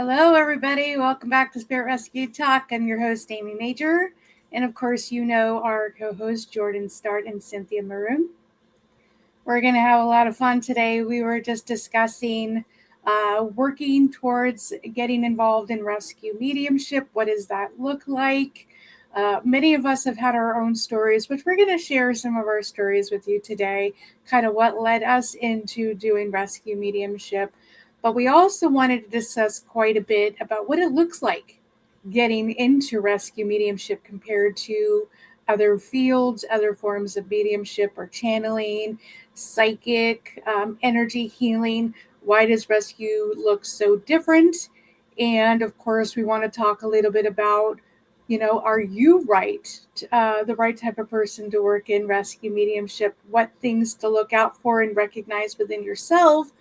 Hello, everybody. Welcome back to Spirit Rescue Talk. I'm your host, Amy Major. And of course, you know our co hosts, Jordan Start and Cynthia Maroon. We're going to have a lot of fun today. We were just discussing working towards getting involved in rescue mediumship. What does that look like? Many of us have had our own stories, which we're going to share some of our stories with you today, kind of what led us into doing rescue mediumship. But we also wanted to discuss quite a bit about what it looks like getting into rescue mediumship compared to other fields, other forms of mediumship or channeling, psychic, energy healing. Why does rescue look so different? And of course, we want to talk a little bit about, are you the right type of person to work in rescue mediumship? What things to look out for and recognize within yourself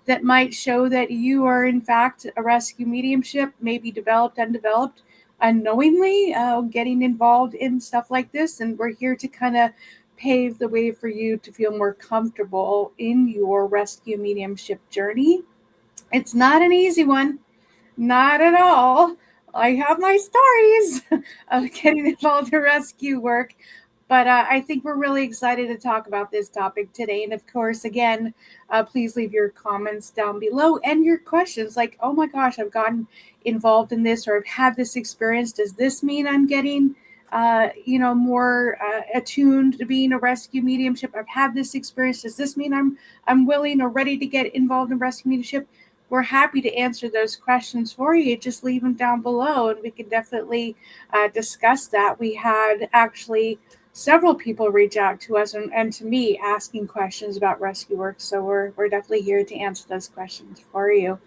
that might show that you are in fact a rescue mediumship, maybe developed, undeveloped, unknowingly, getting involved in stuff like this. And we're here to kind of pave the way for you to feel more comfortable in your rescue mediumship journey. It's not an easy one, not at all. I have my stories of getting involved in rescue work, but I think we're really excited to talk about this topic today. And of course, again, please leave your comments down below and your questions like, oh my gosh, I've gotten involved in this or I've had this experience. Does this mean I'm getting more attuned to being a rescue mediumship? I've had this experience. Does this mean I'm willing or ready to get involved in rescue mediumship? We're happy to answer those questions for you. Just leave them down below and we can definitely discuss that. We had actually several people reach out to us and to me asking questions about rescue work. So we're definitely here to answer those questions for you.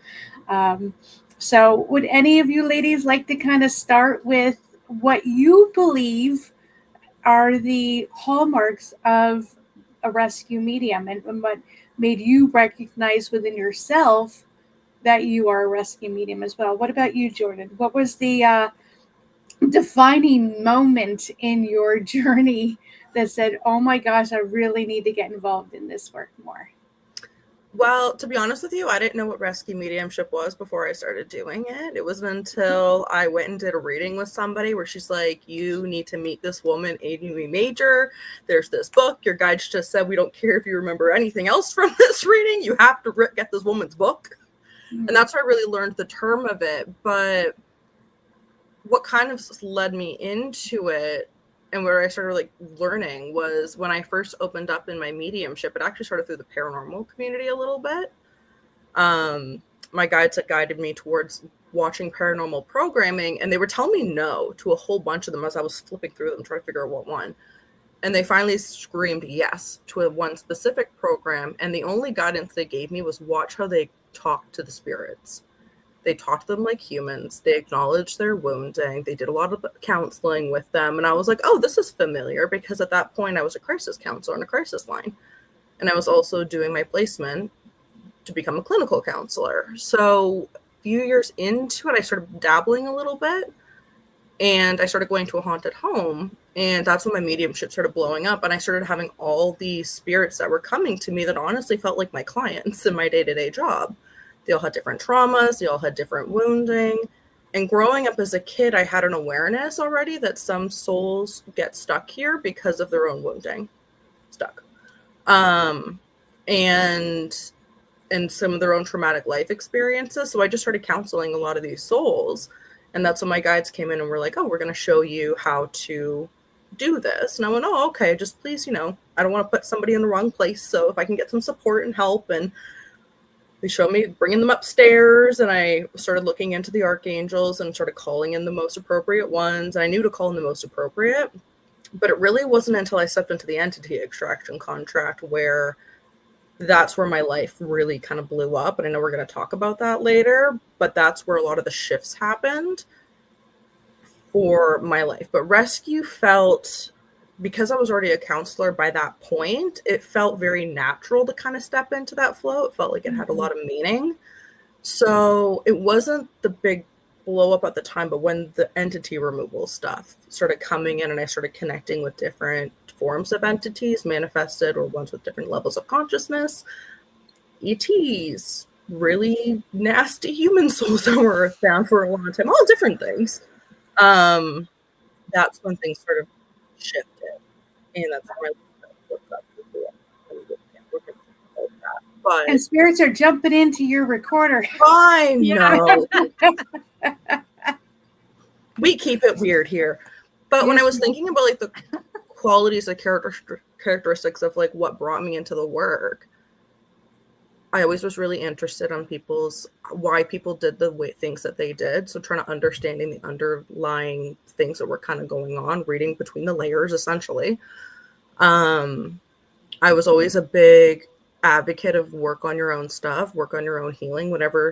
So would any of you ladies like to kind of start with what you believe are the hallmarks of a rescue medium and what made you recognize within yourself that you are a rescue medium as well? What about you, Jordan? What was the defining moment in your journey that said, oh my gosh, I really need to get involved in this work more? Well, to be honest with you, I didn't know what rescue mediumship was before I started doing it. It wasn't until I went and did a reading with somebody where she's like, you need to meet this woman, Amy Major. There's this book. Your guides just said, we don't care if you remember anything else from this reading. You have to get this woman's book. Mm-hmm. And that's where I really learned the term of it. But what kind of led me into it and where I started learning was when I first opened up in my mediumship. It actually started through the paranormal community a little bit. My guides had guided me towards watching paranormal programming, and they were telling me no to a whole bunch of them as I was flipping through them trying to figure out what one. And they finally screamed yes to one specific program, and the only guidance they gave me was watch how they talk to the spirits. They talked to them like humans. They acknowledged their wounding. They did a lot of counseling with them. And I was like, oh, this is familiar, because at that point I was a crisis counselor on a crisis line. And I was also doing my placement to become a clinical counselor. So a few years into it, I started dabbling a little bit. And I started going to a haunted home. And that's when my mediumship started blowing up. And I started having all these spirits that were coming to me that honestly felt like my clients in my day-to-day job. They all had different traumas. They all had different wounding. And growing up as a kid, I had an awareness already that some souls get stuck here because of their own wounding. And some of their own traumatic life experiences. So I just started counseling a lot of these souls. And that's when my guides came in and were like, oh, we're going to show you how to do this. And I went, oh, okay, just please, I don't want to put somebody in the wrong place. So if I can get some support and help. And they showed me bringing them upstairs, and I started looking into the archangels and started calling in the most appropriate ones. And I knew to call in the most appropriate, but it really wasn't until I stepped into the entity extraction contract where that's where my life really kind of blew up. And I know we're going to talk about that later, but that's where a lot of the shifts happened for my life. But rescue felt, because I was already a counselor by that point, it felt very natural to kind of step into that flow. It felt like it had a lot of meaning. So it wasn't the big blow up at the time, but when the entity removal stuff started coming in and I started connecting with different forms of entities, manifested or ones with different levels of consciousness, ETs, really nasty human souls that were earthbound for a long time, all different things. That's when things sort of shifted, and that's when I looked up to do it. But And spirits are jumping into your recorder. I know. We keep it weird here. But when I was thinking about like the qualities, the characteristics of like what brought me into the work, I always was really interested on why people did the things that they did. So trying to understanding the underlying things that were kind of going on, reading between the layers, essentially. I was always a big advocate of work on your own stuff, work on your own healing. Whatever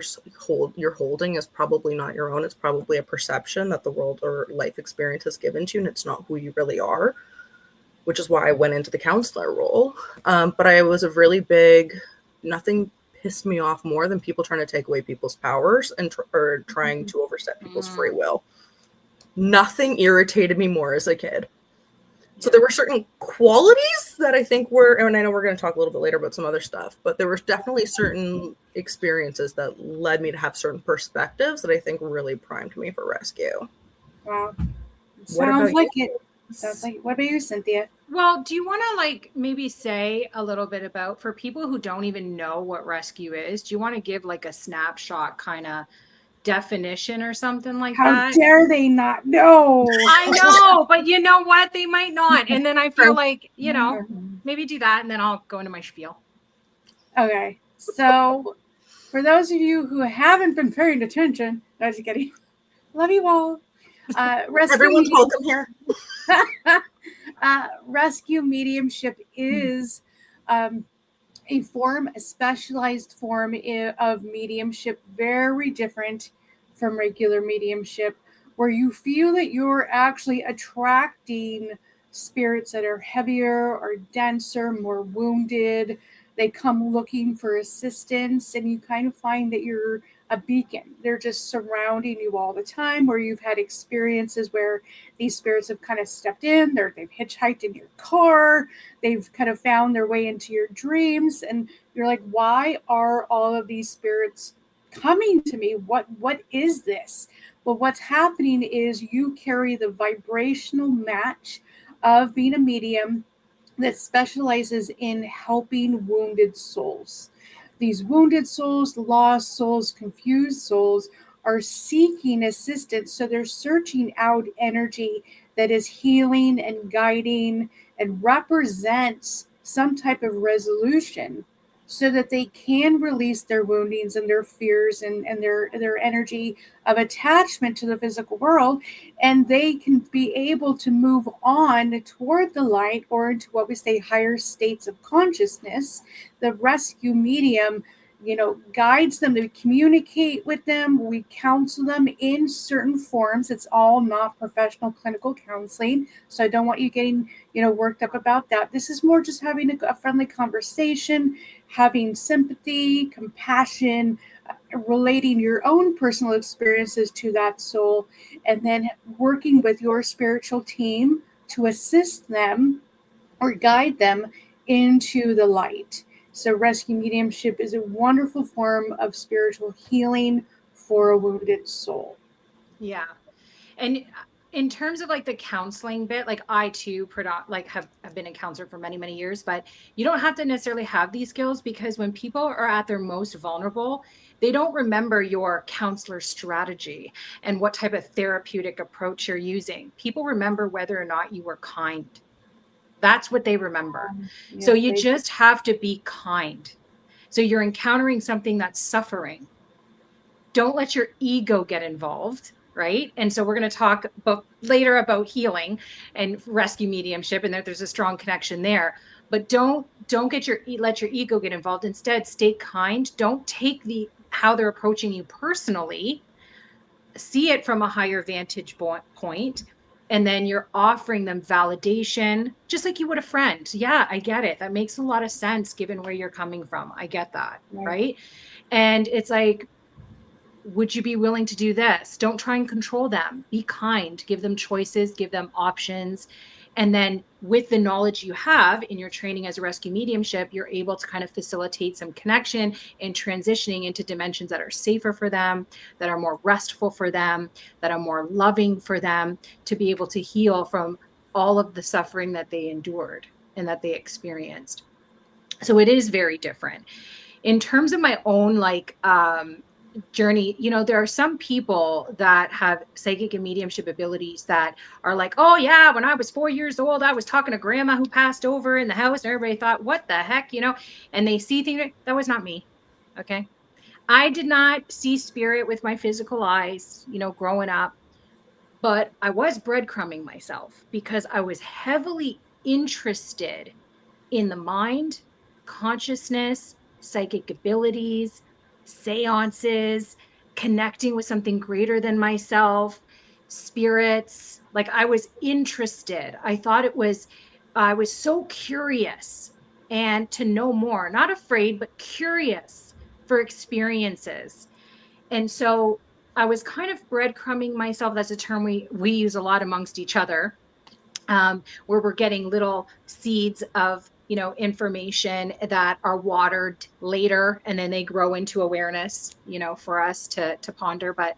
you're holding is probably not your own. It's probably a perception that the world or life experience has given to you, and it's not who you really are, which is why I went into the counselor role. But I was a really big, nothing pissed me off more than people trying to take away people's powers and or trying to overstep people's free will. Nothing irritated me more as a kid. So there were certain qualities that I think were, and I know we're going to talk a little bit later about some other stuff, but there were definitely certain experiences that led me to have certain perspectives that I think really primed me for rescue. Wow. Sounds like it. What about you, Cynthia? Well, do you want to like maybe say a little bit about, for people who don't even know what rescue is, do you want to give like a snapshot kind of definition or something like that? How dare they not know? I know, but you know what? They might not. And then I feel like, you know, maybe do that and then I'll go into my spiel. Okay. So for those of you who haven't been paying attention, no, just kidding. Love you all. Everyone's welcome here. Rescue mediumship is a specialized form of mediumship, very different from regular mediumship, where you feel that you're actually attracting spirits that are heavier or denser, more wounded. They come looking for assistance, and you kind of find that you're a beacon. They're just surrounding you all the time, where you've had experiences where these spirits have kind of stepped in, they've hitchhiked in your car, they've kind of found their way into your dreams, and you're like, why are all of these spirits coming to me? What is this? Well, what's happening is you carry the vibrational match of being a medium that specializes in helping wounded souls. These wounded souls, lost souls, confused souls are seeking assistance. So they're searching out energy that is healing and guiding and represents some type of resolution, so that they can release their woundings and their fears and their energy of attachment to the physical world, and they can be able to move on toward the light or into what we say higher states of consciousness. The rescue medium, guides them. To communicate with them. We counsel them in certain forms. It's all not professional clinical counseling, so I don't want you getting worked up about that. This is more just having a friendly conversation, having sympathy, compassion, relating your own personal experiences to that soul, and then working with your spiritual team to assist them or guide them into the light. So rescue mediumship is a wonderful form of spiritual healing for a wounded soul. Yeah. And in terms of like the counseling bit, like I too have been a counselor for many, many years, but you don't have to necessarily have these skills, because when people are at their most vulnerable, they don't remember your counselor strategy and what type of therapeutic approach you're using. People remember whether or not you were kind. That's what they remember. So you just have to be kind. So you're encountering something that's suffering. Don't let your ego get involved, right? And so we're going to talk later about healing and rescue mediumship, and that there's a strong connection there. But don't let your ego get involved. Instead, stay kind. Don't take how they're approaching you personally. See it from a higher vantage point. And then you're offering them validation, just like you would a friend. Yeah, I get it. That makes a lot of sense given where you're coming from. I get that, right? And it's like, would you be willing to do this? Don't try and control them. Be kind. Give them choices. Give them options. And then with the knowledge you have in your training as a rescue mediumship, you're able to kind of facilitate some connection and transitioning into dimensions that are safer for them, that are more restful for them, that are more loving for them, to be able to heal from all of the suffering that they endured and that they experienced. So it is very different. In terms of my own journey, there are some people that have psychic and mediumship abilities that are like, oh yeah, when I was 4 years old, I was talking to grandma who passed over in the house, and everybody thought, what the heck, and they see things. That was not me. Okay. I did not see spirit with my physical eyes, growing up, but I was breadcrumbing myself because I was heavily interested in the mind, consciousness, psychic abilities, seances, connecting with something greater than myself, spirits. Like, I was interested. I was so curious and to know more, not afraid, but curious for experiences. And so I was kind of breadcrumbing myself. That's a term we use a lot amongst each other, where we're getting little seeds of information that are watered later, and then they grow into awareness for us to ponder. But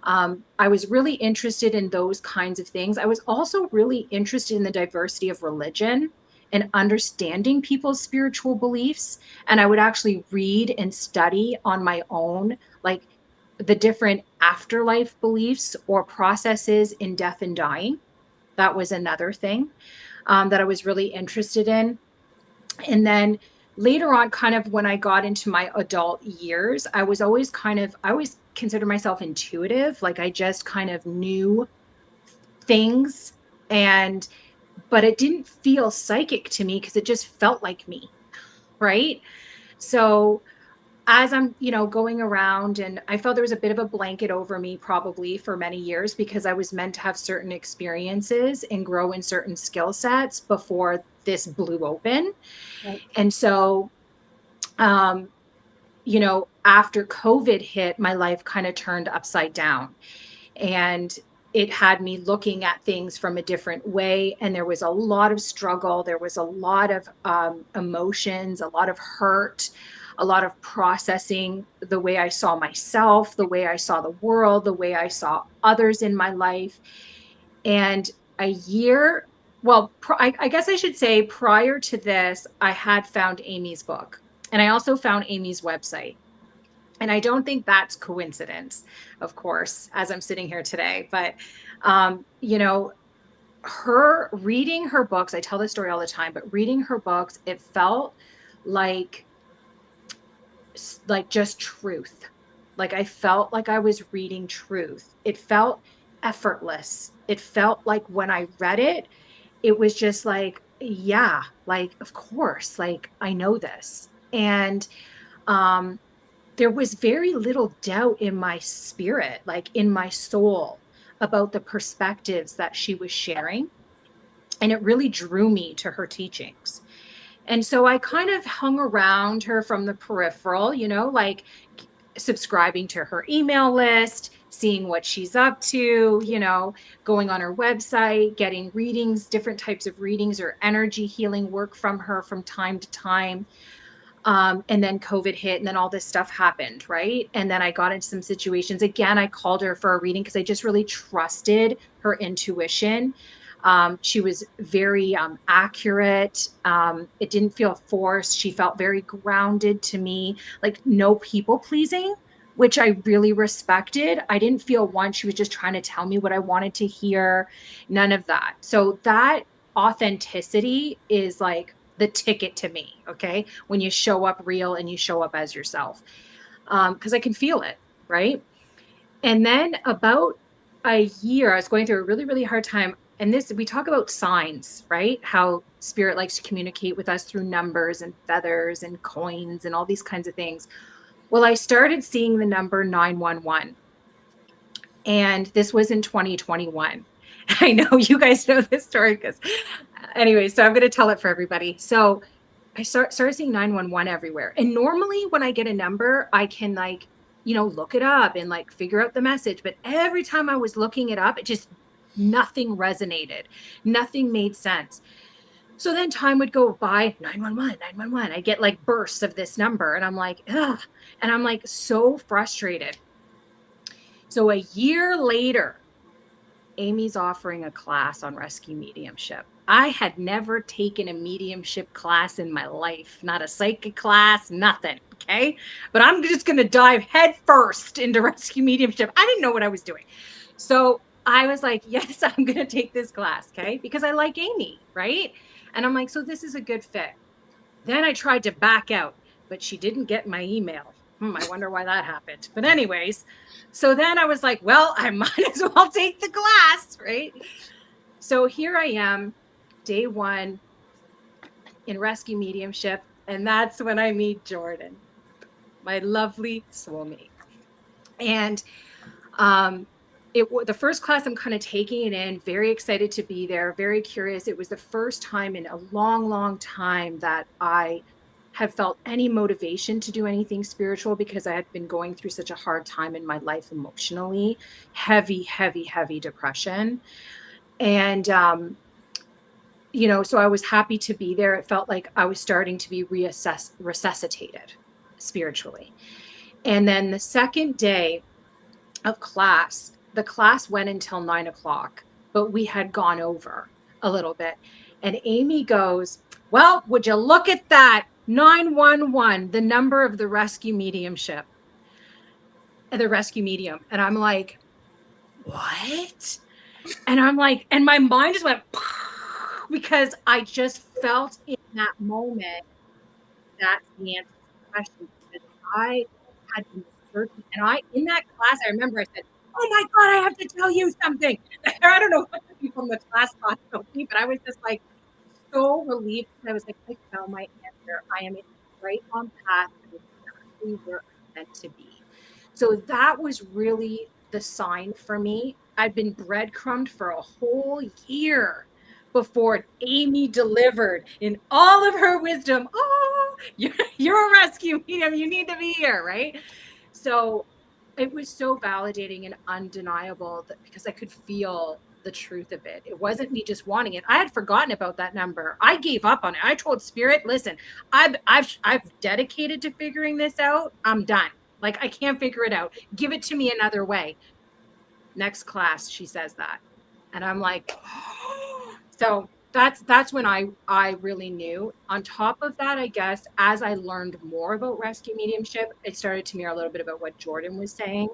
I was really interested in those kinds of things. I was also really interested in the diversity of religion and understanding people's spiritual beliefs, and I would actually read and study on my own, like the different afterlife beliefs or processes in death and dying. That was another thing that I was really interested in. And then later on, kind of when I got into my adult years, I always considered myself intuitive. Like, I just kind of knew things, but it didn't feel psychic to me because it just felt like me. Right. So as I'm, going around, and I felt there was a bit of a blanket over me probably for many years because I was meant to have certain experiences and grow in certain skill sets before this blew open. Right. And so, after COVID hit, my life kind of turned upside down, and it had me looking at things from a different way. And there was a lot of struggle. There was a lot of emotions, a lot of hurt, a lot of processing the way I saw myself, the way I saw the world, the way I saw others in my life. And a year, well, I guess I should say prior to this, I had found Amy's book, and I also found Amy's website. And I don't think that's coincidence, of course, as I'm sitting here today. But, her reading her books, I tell this story all the time, but reading her books, it felt like just truth. Like, I felt like I was reading truth. It felt effortless. It felt like when I read it, it was just like, yeah, like, of course, like, I know this. And, there was very little doubt in my spirit, like in my soul, about the perspectives that she was sharing. And it really drew me to her teachings. And so I kind of hung around her from the peripheral, like subscribing to her email list, seeing what she's up to, going on her website, getting readings, different types of readings or energy healing work from her from time to time. And then COVID hit, and then all this stuff happened, right? And then I got into some situations. Again, I called her for a reading because I just really trusted her intuition. She was very accurate. It didn't feel forced. She felt very grounded to me, like no people pleasing, which I really respected. I didn't feel she was just trying to tell me what I wanted to hear. None of that. So that authenticity is like the ticket to me. Okay. When you show up real and you show up as yourself, because I can feel it. Right. And then about a year, I was going through a really, really hard time. And we talk about signs, right? How spirit likes to communicate with us through numbers and feathers and coins and all these kinds of things. Well, I started seeing the number 911. And this was in 2021. I know you guys know this story because anyway, so I'm going to tell it for everybody. So I started seeing 911 everywhere. And normally when I get a number, I can look it up and figure out the message. But every time I was looking it up, it just Nothing resonated. Nothing made sense. So then time would go by, 911, 911. I get like bursts of this number and I'm like, ugh. And I'm like so frustrated. So a year later, Amy's offering a class on rescue mediumship. I had never taken a mediumship class in my life, not a psychic class, nothing. Okay. But I'm just going to dive head first into rescue mediumship. I didn't know what I was doing. So I was like, yes, I'm going to take this class. Okay. Because I like Amy. Right. And I'm like, so this is a good fit. Then I tried to back out, but she didn't get my email. I wonder why that happened. But anyways, so then I was like, well, I might as well take the class, right? So here I am, day one in rescue mediumship. And that's when I meet Jordan, my lovely soulmate. And the first class I'm kind of taking it in, very excited to be there, very curious. It was the first time in a long, long time that I have felt any motivation to do anything spiritual, because I had been going through such a hard time in my life emotionally, heavy, heavy, heavy depression. And, so I was happy to be there. It felt like I was starting to be resuscitated spiritually. And then the second day of class, the class went until 9:00, but we had gone over a little bit. And Amy goes, well, would you look at that? 911, the number of the rescue mediumship, the rescue medium. And I'm like, what? And I'm like, and my mind just went, because I just felt in that moment that's the answer to the question. Because I had been searching, and in that class, I remember I said, oh my God, I have to tell you something. I don't know what the people in the class thought about me, but I was just like so relieved. I was like, I found my answer. I am right on path to exactly where I'm meant to be. So that was really the sign for me. I'd been breadcrumbed for a whole year before Amy delivered in all of her wisdom. Oh, you're a rescue medium. You need to be here, right? So it was so validating and undeniable because I could feel the truth of it. It wasn't me just wanting it. I had forgotten about that number. I gave up on it. I told Spirit, listen, I've dedicated to figuring this out. I'm done. Like, I can't figure it out. Give it to me another way. Next class, she says that. And I'm like, so that's when I really knew. On top of that, I guess, as I learned more about rescue mediumship, it started to mirror a little bit about what Jordan was saying.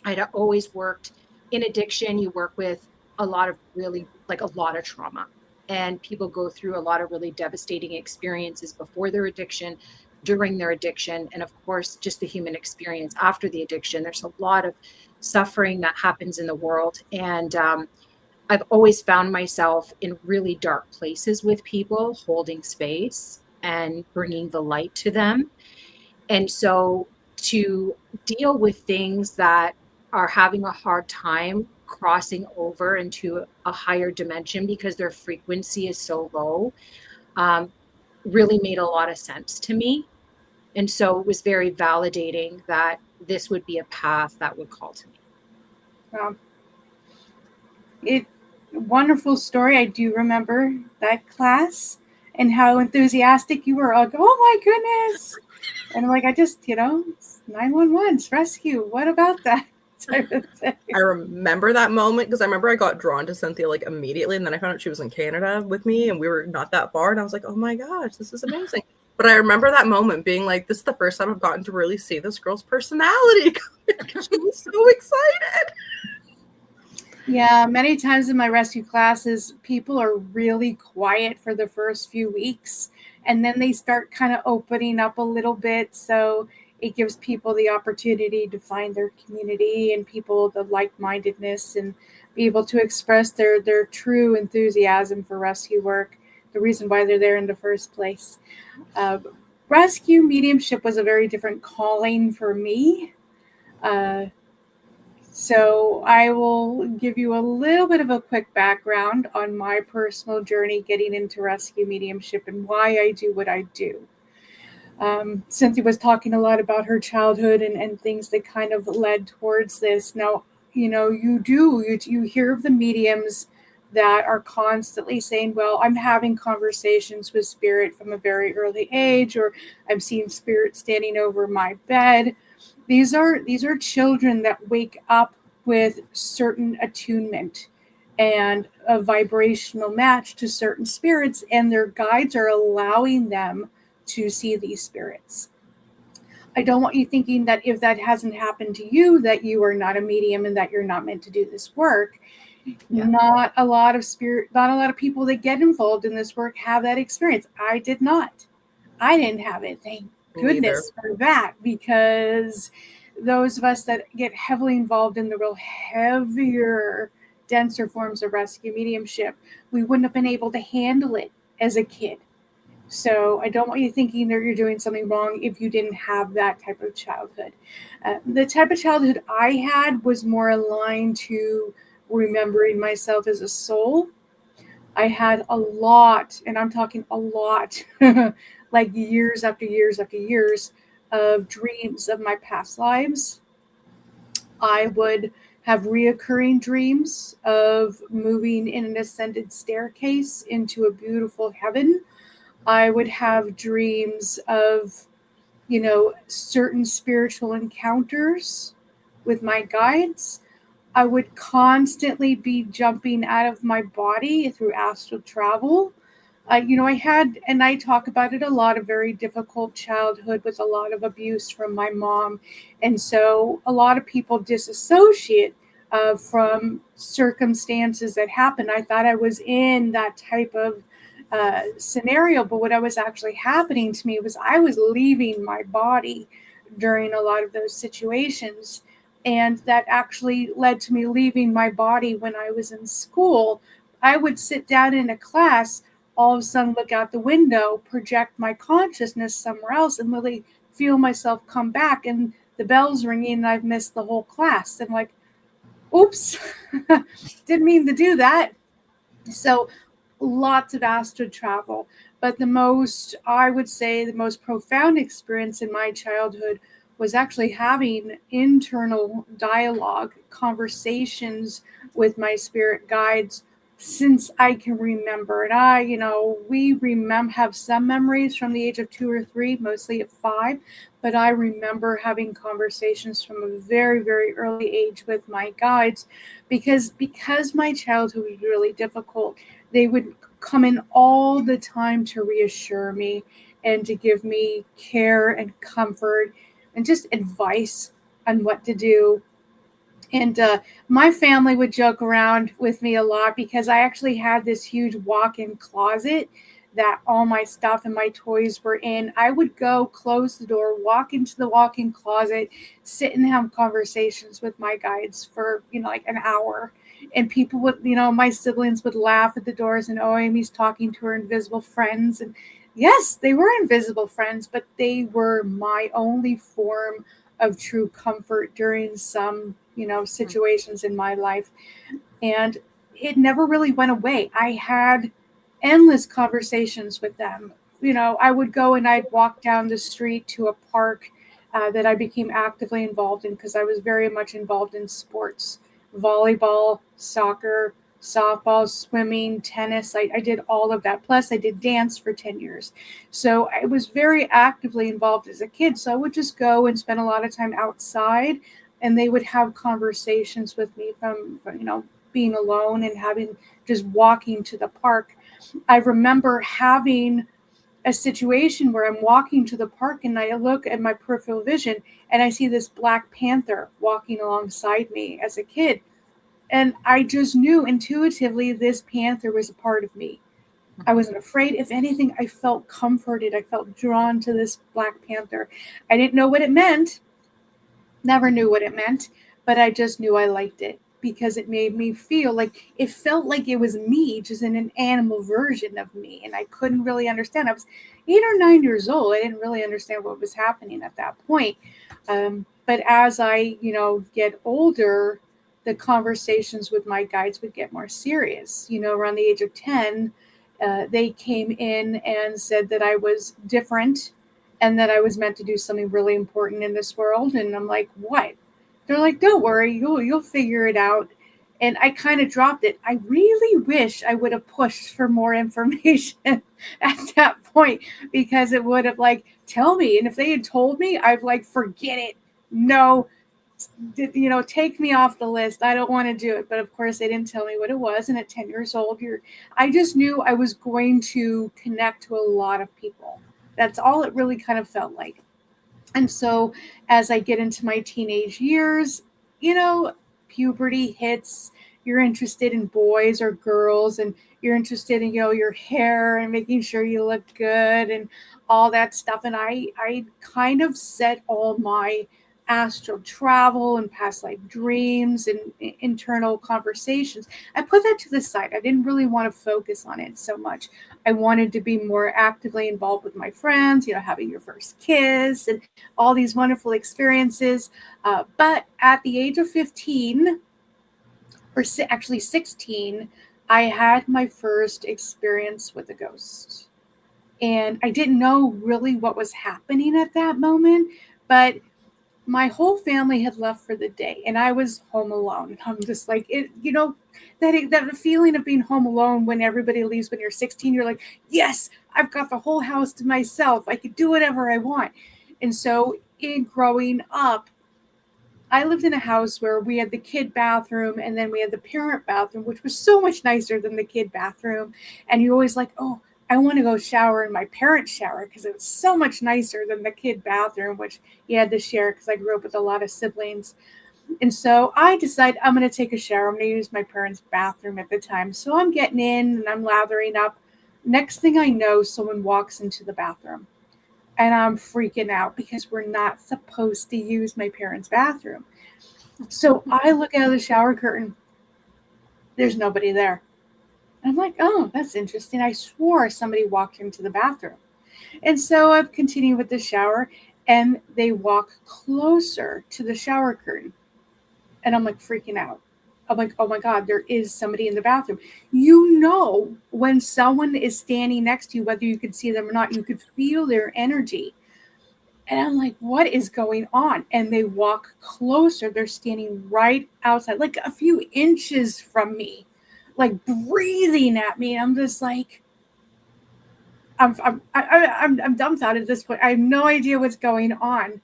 I'd always worked in addiction. You work with a lot of trauma, and people go through a lot of really devastating experiences before their addiction, during their addiction, and of course, just the human experience after the addiction. There's a lot of suffering that happens in the world. And I've always found myself in really dark places with people, holding space and bringing the light to them. And so to deal with things that are having a hard time crossing over into a higher dimension because their frequency is so low, really made a lot of sense to me. And so it was very validating that this would be a path that would call to me. Wonderful story. I do remember that class and how enthusiastic you were. Like, oh my goodness. And I'm like, I just, 911, rescue. What about that? I remember that moment because I remember I got drawn to Cynthia like immediately, and then I found out she was in Canada with me and we were not that far, and I was like, oh my gosh, this is amazing. But I remember that moment being like, this is the first time I've gotten to really see this girl's personality. She was so excited. Yeah, many times in my rescue classes, people are really quiet for the first few weeks, and then they start kind of opening up a little bit. So it gives people the opportunity to find their community and people, the like-mindedness, and be able to express their true enthusiasm for rescue work, the reason why they're there in the first place. Rescue mediumship was a very different calling for me. So I will give you a little bit of a quick background on my personal journey getting into rescue mediumship and why I do what I do. Cynthia was talking a lot about her childhood and things that kind of led towards this. Now, you hear of the mediums that are constantly saying, well, I'm having conversations with spirit from a very early age, or I'm seeing spirit standing over my bed. These are children that wake up with certain attunement and a vibrational match to certain spirits, and their guides are allowing them to see these spirits. I don't want you thinking that if that hasn't happened to you, that you are not a medium and that you're not meant to do this work. Yeah. Not a lot of people that get involved in this work have that experience. I did not. I didn't have it. Thank goodness for that, because those of us that get heavily involved in the real heavier, denser forms of rescue mediumship, we wouldn't have been able to handle it as a kid. So I don't want you thinking that you're doing something wrong if you didn't have that type of childhood. The type of childhood I had was more aligned to remembering myself as a soul. I had a lot, and I'm talking a lot, like years after years after years of dreams of my past lives. I would have reoccurring dreams of moving in an ascended staircase into a beautiful heaven. I would have dreams of, certain spiritual encounters with my guides. I would constantly be jumping out of my body through astral travel. I had, and I talk about it a lot, a very difficult childhood with a lot of abuse from my mom. And so a lot of people disassociate from circumstances that happen. I thought I was in that type of scenario, but what was actually happening to me was I was leaving my body during a lot of those situations. And that actually led to me leaving my body when I was in school. I would sit down in a class, all of a sudden look out the window, project my consciousness somewhere else, and really feel myself come back. And the bell's ringing, and I've missed the whole class. And like, oops, didn't mean to do that. So lots of astral travel. But I would say the most profound experience in my childhood was actually having internal dialogue, conversations with my spirit guides since I can remember. And we have some memories from the age of 2 or 3, mostly at 5, but I remember having conversations from a very, very early age with my guides because my childhood was really difficult. They would come in all the time to reassure me and to give me care and comfort and just advice on what to do. And my family would joke around with me a lot because I actually had this huge walk-in closet that all my stuff and my toys were in. I would go close the door, walk into the walk-in closet, sit and have conversations with my guides for, like an hour. And people would, my siblings would laugh at the doors and, oh, Amy's talking to her invisible friends. And yes, they were invisible friends, but they were my only form of true comfort during some, situations in my life. And it never really went away. I had endless conversations with them. I would go and I'd walk down the street to a park that I became actively involved in because I was very much involved in sports, volleyball, soccer, softball, swimming, tennis. I did all of that. Plus, I did dance for 10 years. So I was very actively involved as a kid. So I would just go and spend a lot of time outside, and they would have conversations with me from being alone and just walking to the park. I remember having a situation where I'm walking to the park and I look at my peripheral vision and I see this Black Panther walking alongside me as a kid. And I just knew intuitively this panther was a part of me. I wasn't afraid. If anything, I felt comforted. I felt drawn to this Black Panther. I didn't know what it meant. Never knew what it meant. But I just knew I liked it because it made me feel like it felt like it was me, just in an animal version of me. And I couldn't really understand. I was 8 or 9 years old. I didn't really understand what was happening at that point. But as I, get older, the conversations with my guides would get more serious. Around the age of 10, they came in and said that I was different and that I was meant to do something really important in this world. And I'm like, what? They're like, don't worry, you'll figure it out. And I kind of dropped it. I really wish I would have pushed for more information at that point, because it would have like, tell me. And if they had told me, I'd like, forget it. No, take me off the list. I don't want to do it. But of course, they didn't tell me what it was. And at 10 years old, I just knew I was going to connect to a lot of people. That's all it really kind of felt like. And so as I get into my teenage years, puberty hits. You're interested in boys or girls, and you're interested in, your hair and making sure you look good and all that stuff. And I kind of set all my astral travel and past life dreams and internal conversations. I put that to the side. I didn't really want to focus on it so much. I wanted to be more actively involved with my friends, having your first kiss and all these wonderful experiences. But at the age of 15, or actually 16, I had my first experience with a ghost. And I didn't know really what was happening at that moment, but my whole family had left for the day and I was home alone. I'm just like, that feeling of being home alone when everybody leaves when you're 16, you're like, yes, I've got the whole house to myself. I could do whatever I want. And so in growing up, I lived in a house where we had the kid bathroom and then we had the parent bathroom, which was so much nicer than the kid bathroom. And you always like, oh, I want to go shower in my parents' shower because it was so much nicer than the kid bathroom, which you had to share because I grew up with a lot of siblings. And so I decided I'm going to take a shower. I'm going to use my parents' bathroom at the time. So I'm getting in and I'm lathering up. Next thing I know, someone walks into the bathroom. And I'm freaking out because we're not supposed to use my parents' bathroom. So I look out of the shower curtain. There's nobody there. I'm like, oh, that's interesting. I swore somebody walked into the bathroom. And so I've continued with the shower, and they walk closer to the shower curtain. And I'm like freaking out. I'm like, oh my God, there is somebody in the bathroom. When someone is standing next to you, whether you could see them or not, you could feel their energy. And I'm like, what is going on? And they walk closer. They're standing right outside, like a few inches from me, like breathing at me. I'm just like, I'm dumbfounded at this point. I have no idea what's going on.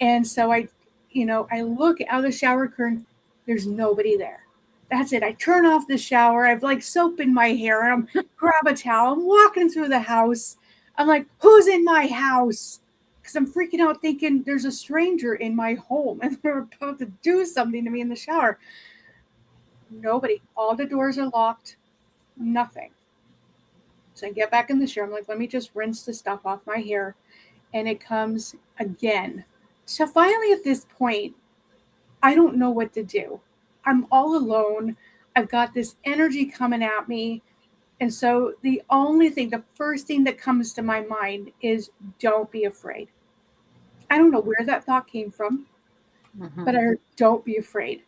And so I look out of the shower curtain. There's nobody there. That's it. I turn off the shower. I've like soap in my hair. And I'm grab a towel. I'm walking through the house. I'm like, who's in my house? Because I'm freaking out thinking there's a stranger in my home and they're about to do something to me in the shower. Nobody. All the doors are locked. Nothing. So I get back in the shower. I'm like, let me just rinse the stuff off my hair. And it comes again. So finally at this point, I don't know what to do. I'm all alone. I've got this energy coming at me. And so the first thing that comes to my mind is don't be afraid. I don't know where that thought came from, but I heard don't be afraid.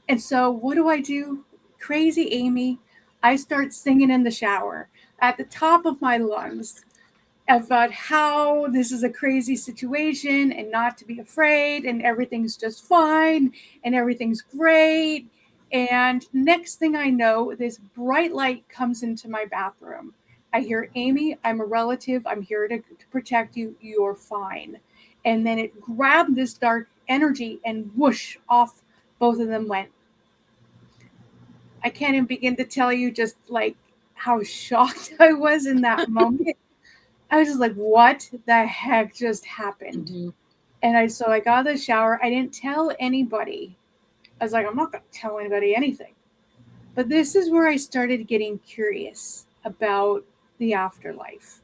And so what do? Crazy Amy. I start singing in the shower at the top of my lungs about how this is a crazy situation and not to be afraid and everything's just fine and everything's great. And next thing I know, this bright light comes into my bathroom. I hear, Amy, I'm a relative. I'm here to protect you. You're fine. And then it grabbed this dark energy and whoosh, off both of them went. I can't even begin to tell you just like how shocked I was in that moment. I was just like, what the heck just happened? Mm-hmm. And so I got out of the shower. I didn't tell anybody. I was like, I'm not going to tell anybody anything. But this is where I started getting curious about the afterlife.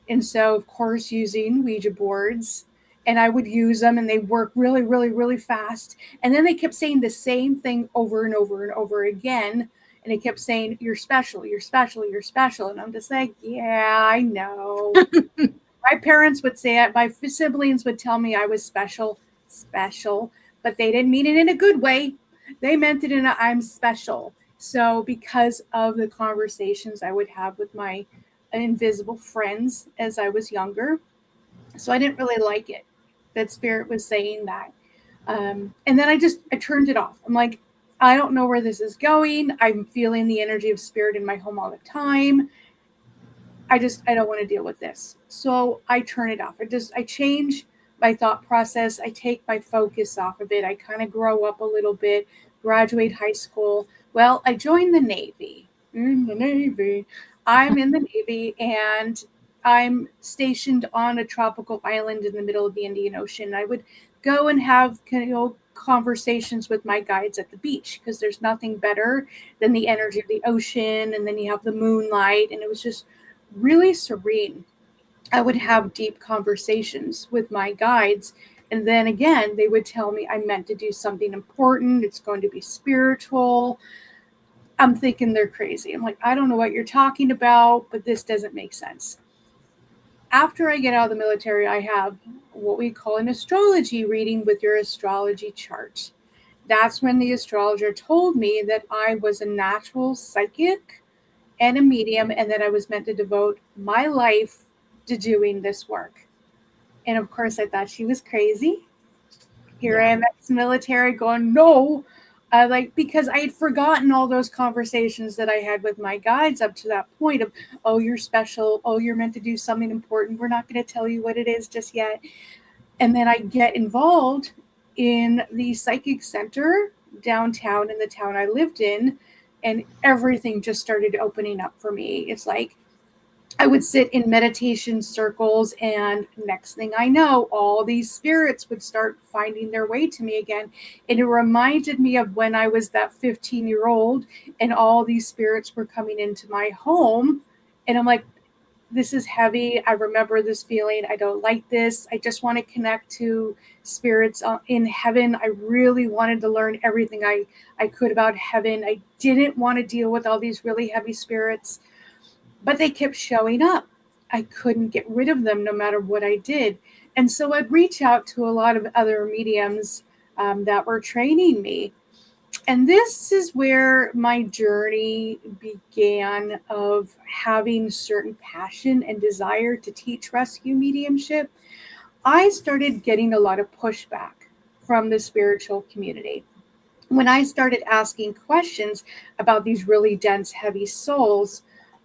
And so, of course, using Ouija boards, and I would use them and they work really, really, really fast. And then they kept saying the same thing over and over and over again. And they kept saying, you're special, you're special, you're special. And I'm just like, yeah, I know. My parents would say it. My siblings would tell me I was special, but they didn't mean it in a good way. They meant it in a I'm special. So because of the conversations I would have with my invisible friends as I was younger, so I didn't really like it that spirit was saying that. And then I turned it off. I'm like, I don't know where this is going. I'm feeling the energy of spirit in my home all the time. I don't want to deal with this. So I turn it off. I change my thought process. I take my focus off of it. I kind of grow up a little bit, graduate high school. Well, I joined the Navy. In the Navy. I'm in the Navy, and I'm stationed on a tropical island in the middle of the Indian Ocean. I would go and have conversations with my guides at the beach, because there's nothing better than the energy of the ocean, and then you have the moonlight, and it was just really serene. I would have deep conversations with my guides. And then again, they would tell me I'm meant to do something important. It's going to be spiritual. I'm thinking they're crazy. I'm like, I don't know what you're talking about, but this doesn't make sense. After I get out of the military, I have what we call an astrology reading with your astrology chart. That's when the astrologer told me that I was a natural psychic and a medium, and that I was meant to devote my life to doing this work. And of course, I thought she was crazy. Here I am, ex-military, going, no, because I had forgotten all those conversations that I had with my guides up to that point of, oh, you're special. Oh, you're meant to do something important. We're not going to tell you what it is just yet. And then I get involved in the psychic center downtown in the town I lived in, and everything just started opening up for me. It's like I would sit in meditation circles, and next thing I know, all these spirits would start finding their way to me again. And it reminded me of when I was that 15-year-old and all these spirits were coming into my home. And I'm like, this is heavy. I remember this feeling. I don't like this. I just want to connect to spirits in heaven. I really wanted to learn everything I could about heaven. I didn't want to deal with all these really heavy spirits, but they kept showing up. I couldn't get rid of them no matter what I did. And so I'd reach out to a lot of other mediums that were training me. And this is where my journey began, of having certain passion and desire to teach rescue mediumship. I started getting a lot of pushback from the spiritual community. When I started asking questions about these really dense, heavy souls,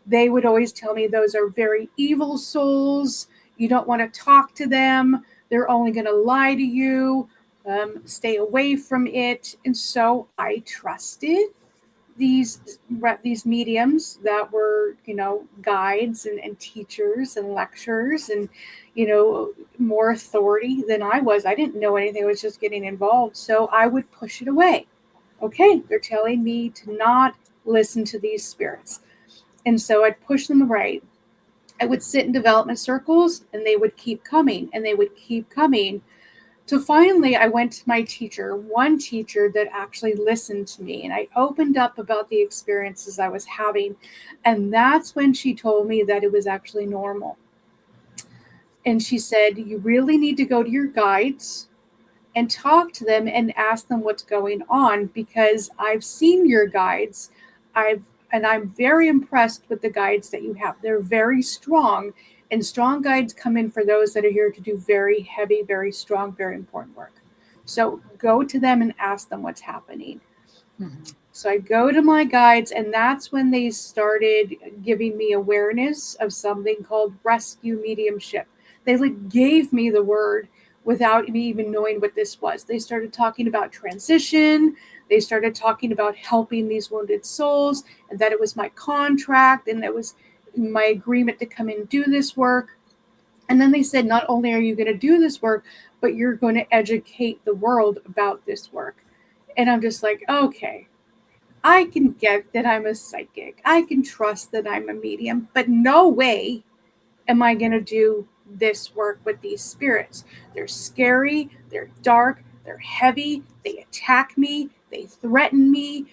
they would always tell me those are very evil souls. You don't want to talk to them. They're only going to lie to you. Stay away from it. And so I trusted these mediums that were, guides and teachers and lecturers, and, more authority than I was. I didn't know anything. I was just getting involved. So I would push it away. Okay, they're telling me to not listen to these spirits. And so I'd push them away. I would sit in development circles, and they would keep coming, and they would keep coming. So finally, I went to my teacher, one teacher that actually listened to me, and I opened up about the experiences I was having. And that's when she told me that it was actually normal. And she said, you really need to go to your guides and talk to them and ask them what's going on, because I've seen your guides. I'm very impressed with the guides that you have. They're very strong, and strong guides come in for those that are here to do very heavy, very strong, very important work. So go to them and ask them what's happening. Mm-hmm. So I go to my guides, and that's when they started giving me awareness of something called rescue mediumship. They gave me the word without me even knowing what this was. They started talking about transition. They started talking about helping these wounded souls, and that it was my contract, and that was my agreement to come and do this work. And then they said, not only are you going to do this work, but you're going to educate the world about this work. And I'm just like, okay, I can get that I'm a psychic. I can trust that I'm a medium, but no way am I going to do this work with these spirits. They're scary, they're dark, they're heavy, they attack me, they threaten me,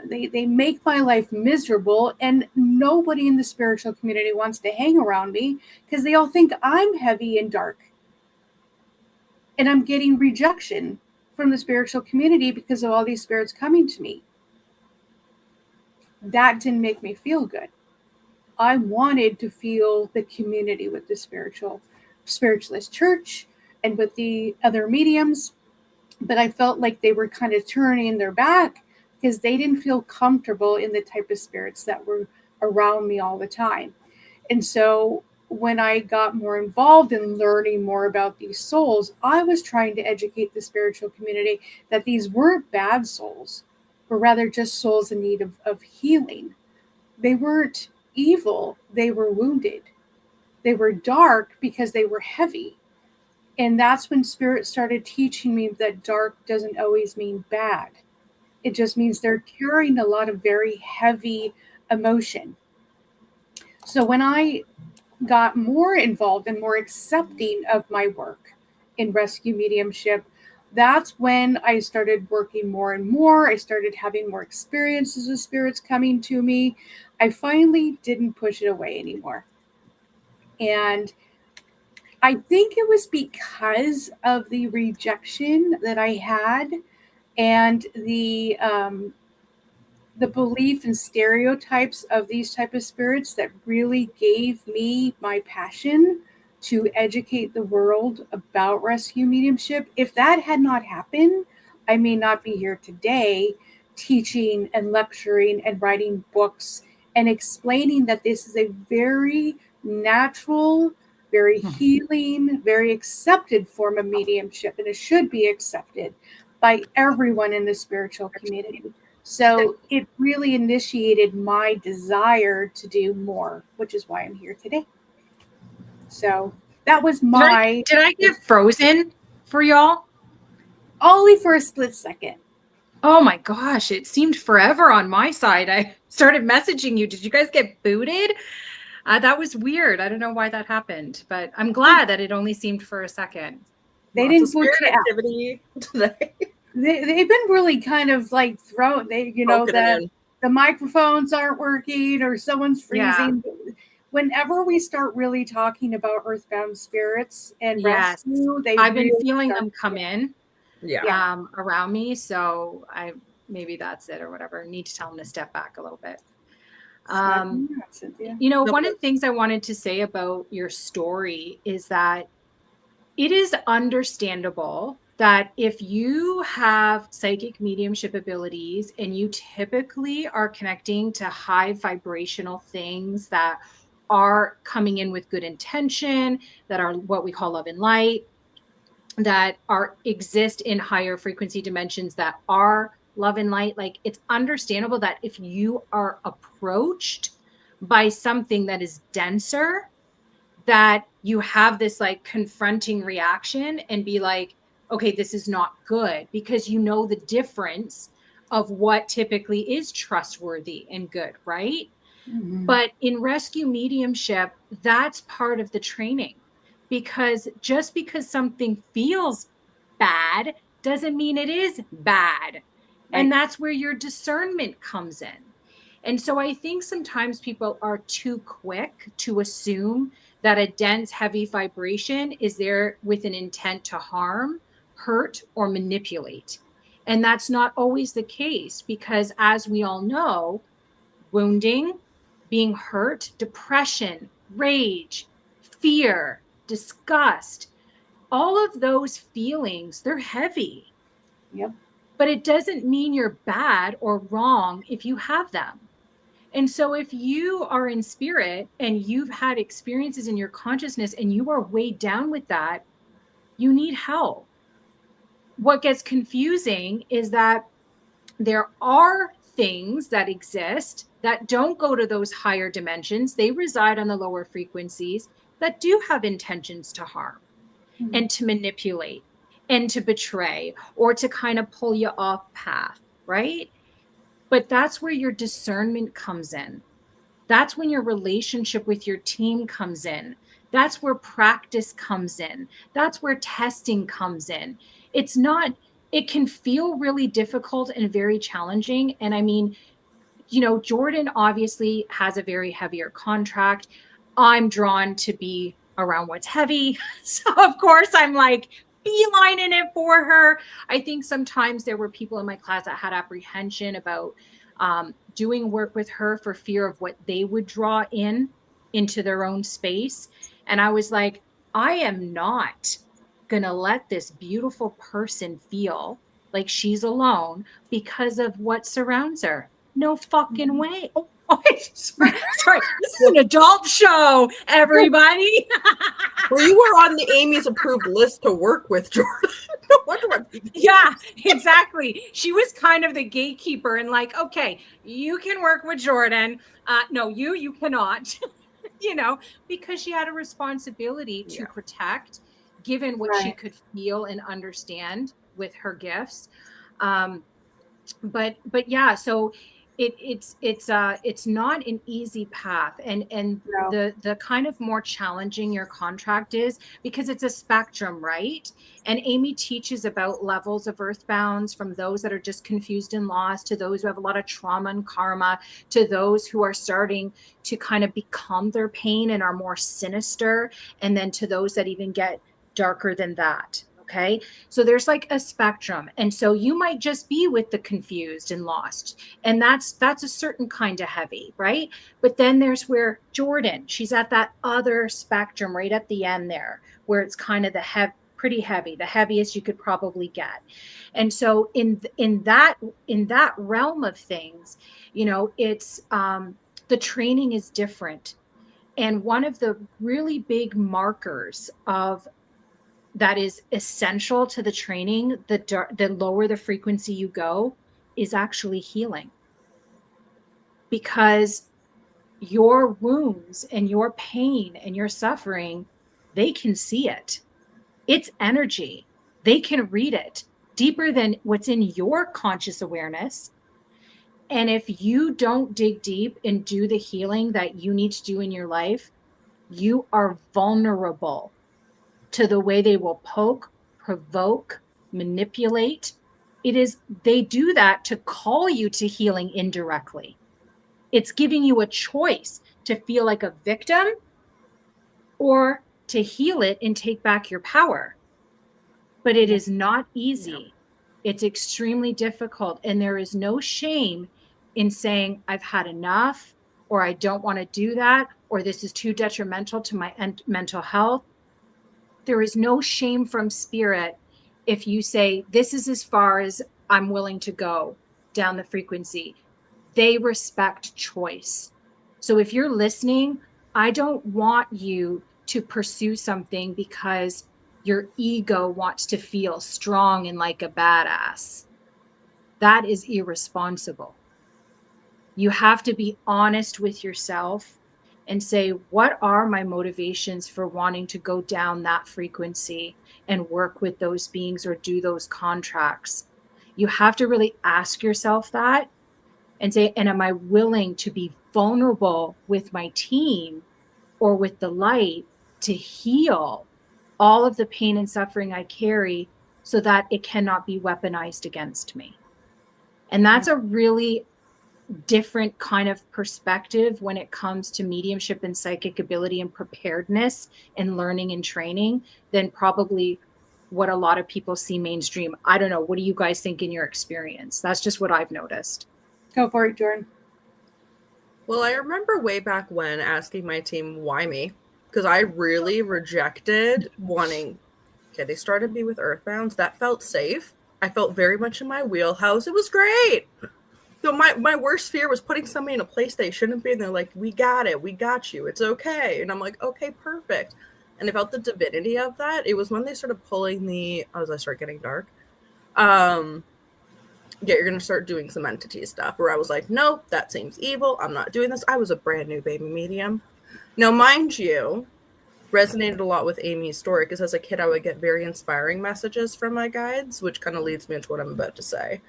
they make my life miserable, and nobody in the spiritual community wants to hang around me because they all think I'm heavy and dark. And I'm getting rejection from the spiritual community because of all these spirits coming to me. That didn't make me feel good. I wanted to feel the community with the spiritualist church and with the other mediums. but I felt like they were kind of turning their back because they didn't feel comfortable in the type of spirits that were around me all the time. And so when I got more involved in learning more about these souls, I was trying to educate the spiritual community that these weren't bad souls, but rather just souls in need of healing. They weren't evil, they were wounded. They were dark because they were heavy. And that's when Spirit started teaching me that dark doesn't always mean bad. It just means they're carrying a lot of very heavy emotion. So when I got more involved and more accepting of my work in rescue mediumship, that's when I started working more and more. I started having more experiences with spirits coming to me. I finally didn't push it away anymore. And I think it was because of the rejection that I had and the belief and stereotypes of these type of spirits that really gave me my passion to educate the world about rescue mediumship. If that had not happened, I may not be here today teaching and lecturing and writing books and explaining that this is a very natural, very healing, very accepted form of mediumship, and it should be accepted by everyone in the spiritual community. So it really initiated my desire to do more, which is why I'm here today. So that was my. Did I get frozen for y'all? Only for a split second. Oh my gosh, it seemed forever on my side. I started messaging you. Did you guys get booted? That was weird. I don't know why that happened, but I'm glad that it only seemed for a second. They Lots didn't of boot spirit you out. activity today. They've been really kind of like thrown. The microphones aren't working or someone's freezing. Yeah. Whenever we start really talking about earthbound spirits and rescue, I've been feeling them come in. Yeah. Around me. So maybe that's it or whatever. I need to tell them to step back a little bit. One of the things I wanted to say about your story is that it is understandable that if you have psychic mediumship abilities and you typically are connecting to high vibrational things that are coming in with good intention, that are what we call love and light, that exist in higher frequency dimensions that are love and light, like it's understandable that if you are approached by something that is denser, that you have this like confronting reaction and be like, okay, this is not good, because you know the difference of what typically is trustworthy and good, right? Mm-hmm. But in rescue mediumship, that's part of the training, because just because something feels bad doesn't mean it is bad. Right. And that's where your discernment comes in. And so I think sometimes people are too quick to assume that a dense, heavy vibration is there with an intent to harm, hurt, or manipulate. And that's not always the case, because as we all know, wounding, being hurt, depression, rage, fear, disgust, all of those feelings, they're heavy. Yep. But it doesn't mean you're bad or wrong if you have them. And so if you are in spirit and you've had experiences in your consciousness and you are weighed down with that, you need help. What gets confusing is that there are things that exist that don't go to those higher dimensions. They reside on the lower frequencies that do have intentions to harm and to manipulate and to betray or to kind of pull you off path, right? But that's where your discernment comes in. That's when your relationship with your team comes in. That's where practice comes in. That's where testing comes in. It can feel really difficult and very challenging. And I mean, Jordan obviously has a very heavier contract. I'm drawn to be around what's heavy. So of course I'm like beelining it for her. I think sometimes there were people in my class that had apprehension about doing work with her for fear of what they would draw into their own space. And I was like, I am not going to let this beautiful person feel like she's alone because of what surrounds her. No fucking way. Oh, sorry. This is an adult show, everybody. Well, you were on the Amy's approved list to work with, Jordan. No wonder why people- Yeah, exactly. She was kind of the gatekeeper and like, okay, you can work with Jordan. No, you cannot, because she had a responsibility to protect, given what she could feel and understand with her gifts. But yeah, so it's not an easy path, and the kind of more challenging your contract is, because it's a spectrum, right? And Amy teaches about levels of earthbounds, from those that are just confused and lost, to those who have a lot of trauma and karma, to those who are starting to kind of become their pain and are more sinister, and then to those that even get darker than that. Okay. So there's like a spectrum. And so you might just be with the confused and lost. And that's a certain kind of heavy, right? But then there's where Jordan, she's at that other spectrum right at the end there, where it's kind of pretty heavy, the heaviest you could probably get. And so in that realm of things, it's the training is different. And one of the really big markers of that is essential to the training, the lower the frequency you go, is actually healing. Because your wounds and your pain and your suffering, they can see it. It's energy. They can read it deeper than what's in your conscious awareness. And if you don't dig deep and do the healing that you need to do in your life, you are vulnerable to the way they will poke, provoke, manipulate. They do that to call you to healing indirectly. It's giving you a choice to feel like a victim or to heal it and take back your power. But it is not easy. It's extremely difficult. And there is no shame in saying, I've had enough, or I don't want to do that, or this is too detrimental to my mental health. There is no shame from spirit if you say, this is as far as I'm willing to go down the frequency. They respect choice. So if you're listening, I don't want you to pursue something because your ego wants to feel strong and like a badass. That is irresponsible. You have to be honest with yourself and say, what are my motivations for wanting to go down that frequency and work with those beings or do those contracts? You have to really ask yourself that and say, and am I willing to be vulnerable with my team or with the light to heal all of the pain and suffering I carry so that it cannot be weaponized against me? And that's a really different kind of perspective when it comes to mediumship and psychic ability and preparedness and learning and training than probably what a lot of people see mainstream. I don't know. What do you guys think in your experience? That's just what I've noticed. Go for it, Jordan. Well, I remember way back when asking my team, why me? Because I really rejected wanting, they started me with Earthbounds. That felt safe. I felt very much in my wheelhouse. It was great. So my worst fear was putting somebody in a place they shouldn't be. And they're like, we got it. We got you. It's okay. And I'm like, okay, perfect. And I felt the divinity of that. It was when they started pulling as I start getting dark. You're going to start doing some entity stuff where I was like, nope, that seems evil. I'm not doing this. I was a brand new baby medium. Now, mind you, resonated a lot with Amy's story because as a kid, I would get very inspiring messages from my guides, which kind of leads me into what I'm about to say.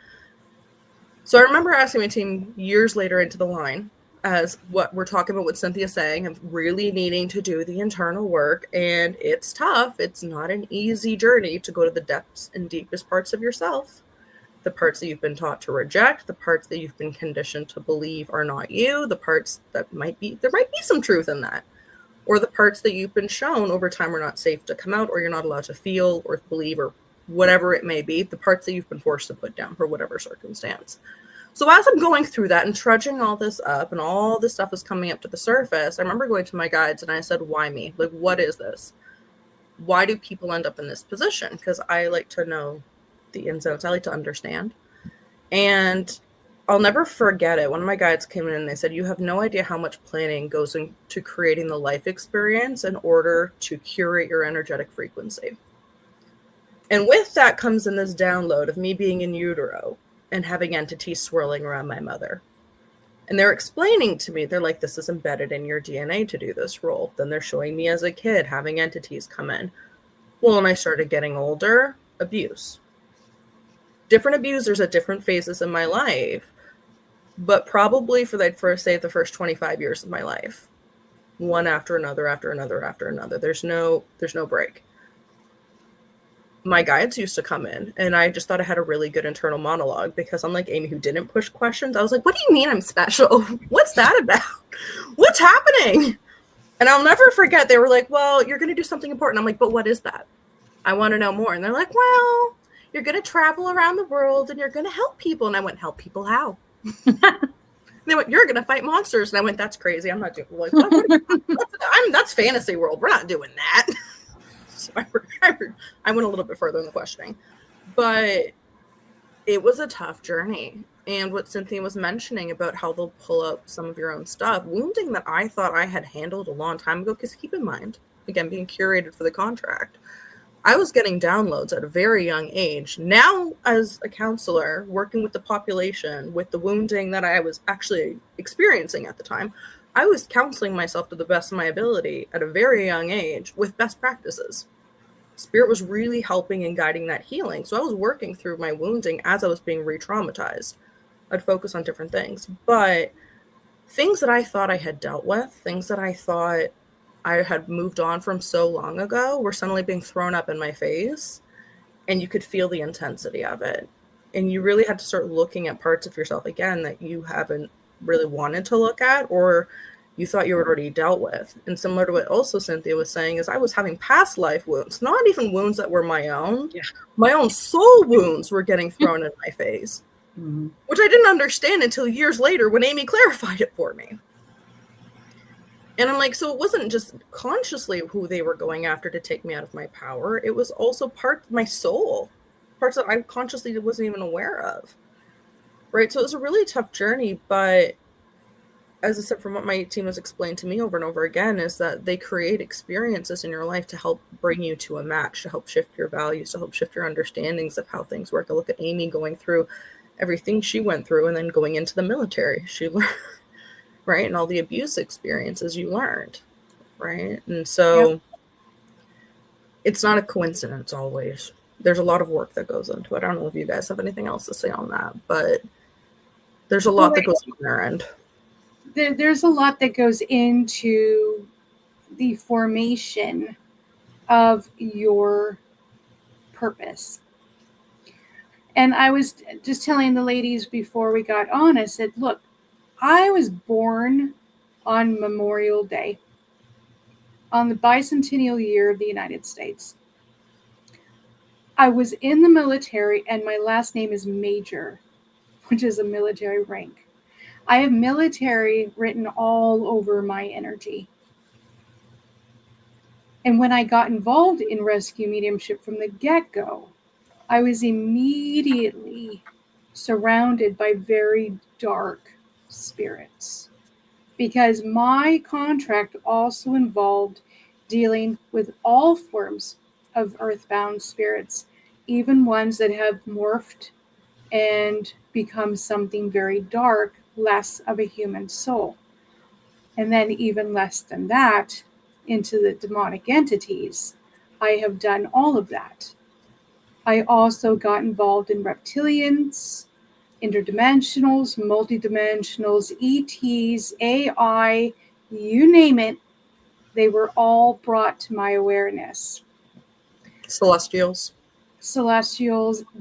So I remember asking my team years later into the line, as what we're talking about, what Cynthia's saying, of really needing to do the internal work. And it's tough. It's not an easy journey to go to the depths and deepest parts of yourself. The parts that you've been taught to reject, the parts that you've been conditioned to believe are not you, the parts that there might be some truth in that, or the parts that you've been shown over time are not safe to come out, or you're not allowed to feel or believe, or whatever it may be, the parts that you've been forced to put down for whatever circumstance. So as I'm going through that and trudging all this up and all this stuff is coming up to the surface, I remember going to my guides and I said, why me? Like, what is this? why do people end up in this position? Because I like to know the ins and outs. I like to understand. And I'll never forget it. One of my guides came in and they said, you have no idea how much planning goes into creating the life experience in order to curate your energetic frequency. And with that comes in this download of me being in utero and having entities swirling around my mother. And they're explaining to me, they're like, this is embedded in your DNA to do this role. Then they're showing me as a kid having entities come in. Well, when I started getting older, abuse. Different abusers at different phases in my life, but probably for the first 25 years of my life, one after another, after another, after another. There's no break. My guides used to come in and I just thought I had a really good internal monologue because unlike Amy who didn't push questions, I was like, what do you mean I'm special? What's that about? What's happening? And I'll never forget, they were like, well, you're going to do something important. I'm like, but what is that? I want to know more. And they're like, well, you're going to travel around the world and you're going to help people. And I went, help people how? They went, you're going to fight monsters. And I went, that's crazy. I'm not doing like, that's fantasy world. We're not doing that. So I went a little bit further in the questioning, but it was a tough journey. And what Cynthia was mentioning about how they'll pull up some of your own stuff, wounding that I thought I had handled a long time ago, because keep in mind, again, being curated for the contract, I was getting downloads at a very young age. Now, as a counselor, working with the population, with the wounding that I was actually experiencing at the time, I was counseling myself to the best of my ability at a very young age with best practices. Spirit was really helping and guiding that healing. So I was working through my wounding as I was being re-traumatized. I'd focus on different things. But things that I thought I had dealt with, things that I thought I had moved on from so long ago were suddenly being thrown up in my face. And you could feel the intensity of it. And you really had to start looking at parts of yourself again that you haven't really wanted to look at, or you thought you had already dealt with. And similar to what also Cynthia was saying is I was having past life wounds, not even wounds that were my own. Yeah. My own soul wounds were getting thrown in my face, which I didn't understand until years later when Amy clarified it for me. And I'm like, so it wasn't just consciously who they were going after to take me out of my power. It was also part of my soul, parts that I consciously wasn't even aware of. Right. So it was a really tough journey. But as I said, from what my team has explained to me over and over again, is that they create experiences in your life to help bring you to a match, to help shift your values, to help shift your understandings of how things work. I look at Amy going through everything she went through and then going into the military. She learned, right? And all the abuse experiences you learned. Right. And so It's not a coincidence always. There's a lot of work that goes into it. I don't know if you guys have anything else to say on that, but there's a lot that goes on their end. There's a lot that goes into the formation of your purpose. And I was just telling the ladies before we got on, I said, look, I was born on Memorial Day, on the bicentennial year of the United States. I was in the military, and my last name is Major, which is a military rank. I have military written all over my energy. And when I got involved in rescue mediumship from the get-go, I was immediately surrounded by very dark spirits, because my contract also involved dealing with all forms of earthbound spirits, even ones that have morphed and become something very dark, less of a human soul. And then even less than that, into the demonic entities. I have done all of that. I also got involved in reptilians, interdimensionals, multidimensionals, ETs, AI, you name it. They were all brought to my awareness. Celestials,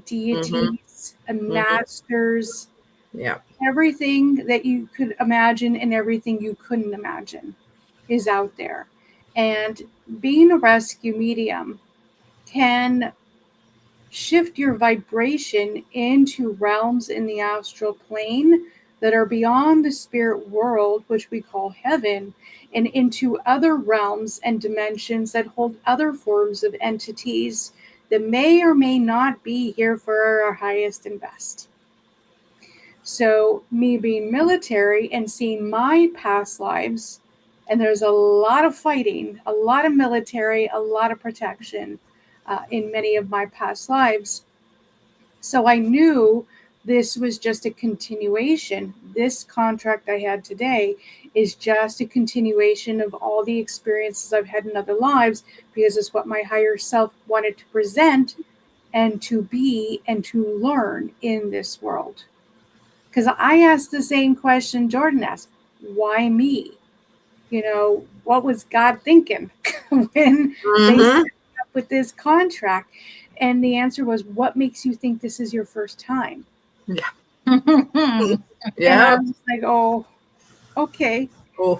deities, masters. Yeah. Everything that you could imagine and everything you couldn't imagine is out there. And being a rescue medium can shift your vibration into realms in the astral plane that are beyond the spirit world, which we call heaven, and into other realms and dimensions that hold other forms of entities that may or may not be here for our highest and best. So me being military and seeing my past lives, and there's a lot of fighting, a lot of military, a lot of protection in many of my past lives. So I knew this was just a continuation. This contract I had today is just a continuation of all the experiences I've had in other lives, because it's what my higher self wanted to present and to be and to learn in this world. Because I asked the same question Jordan asked, why me? What was God thinking when they set up with this contract? And the answer was, what makes you think this is your first time? Yeah. And I was like, oh, okay.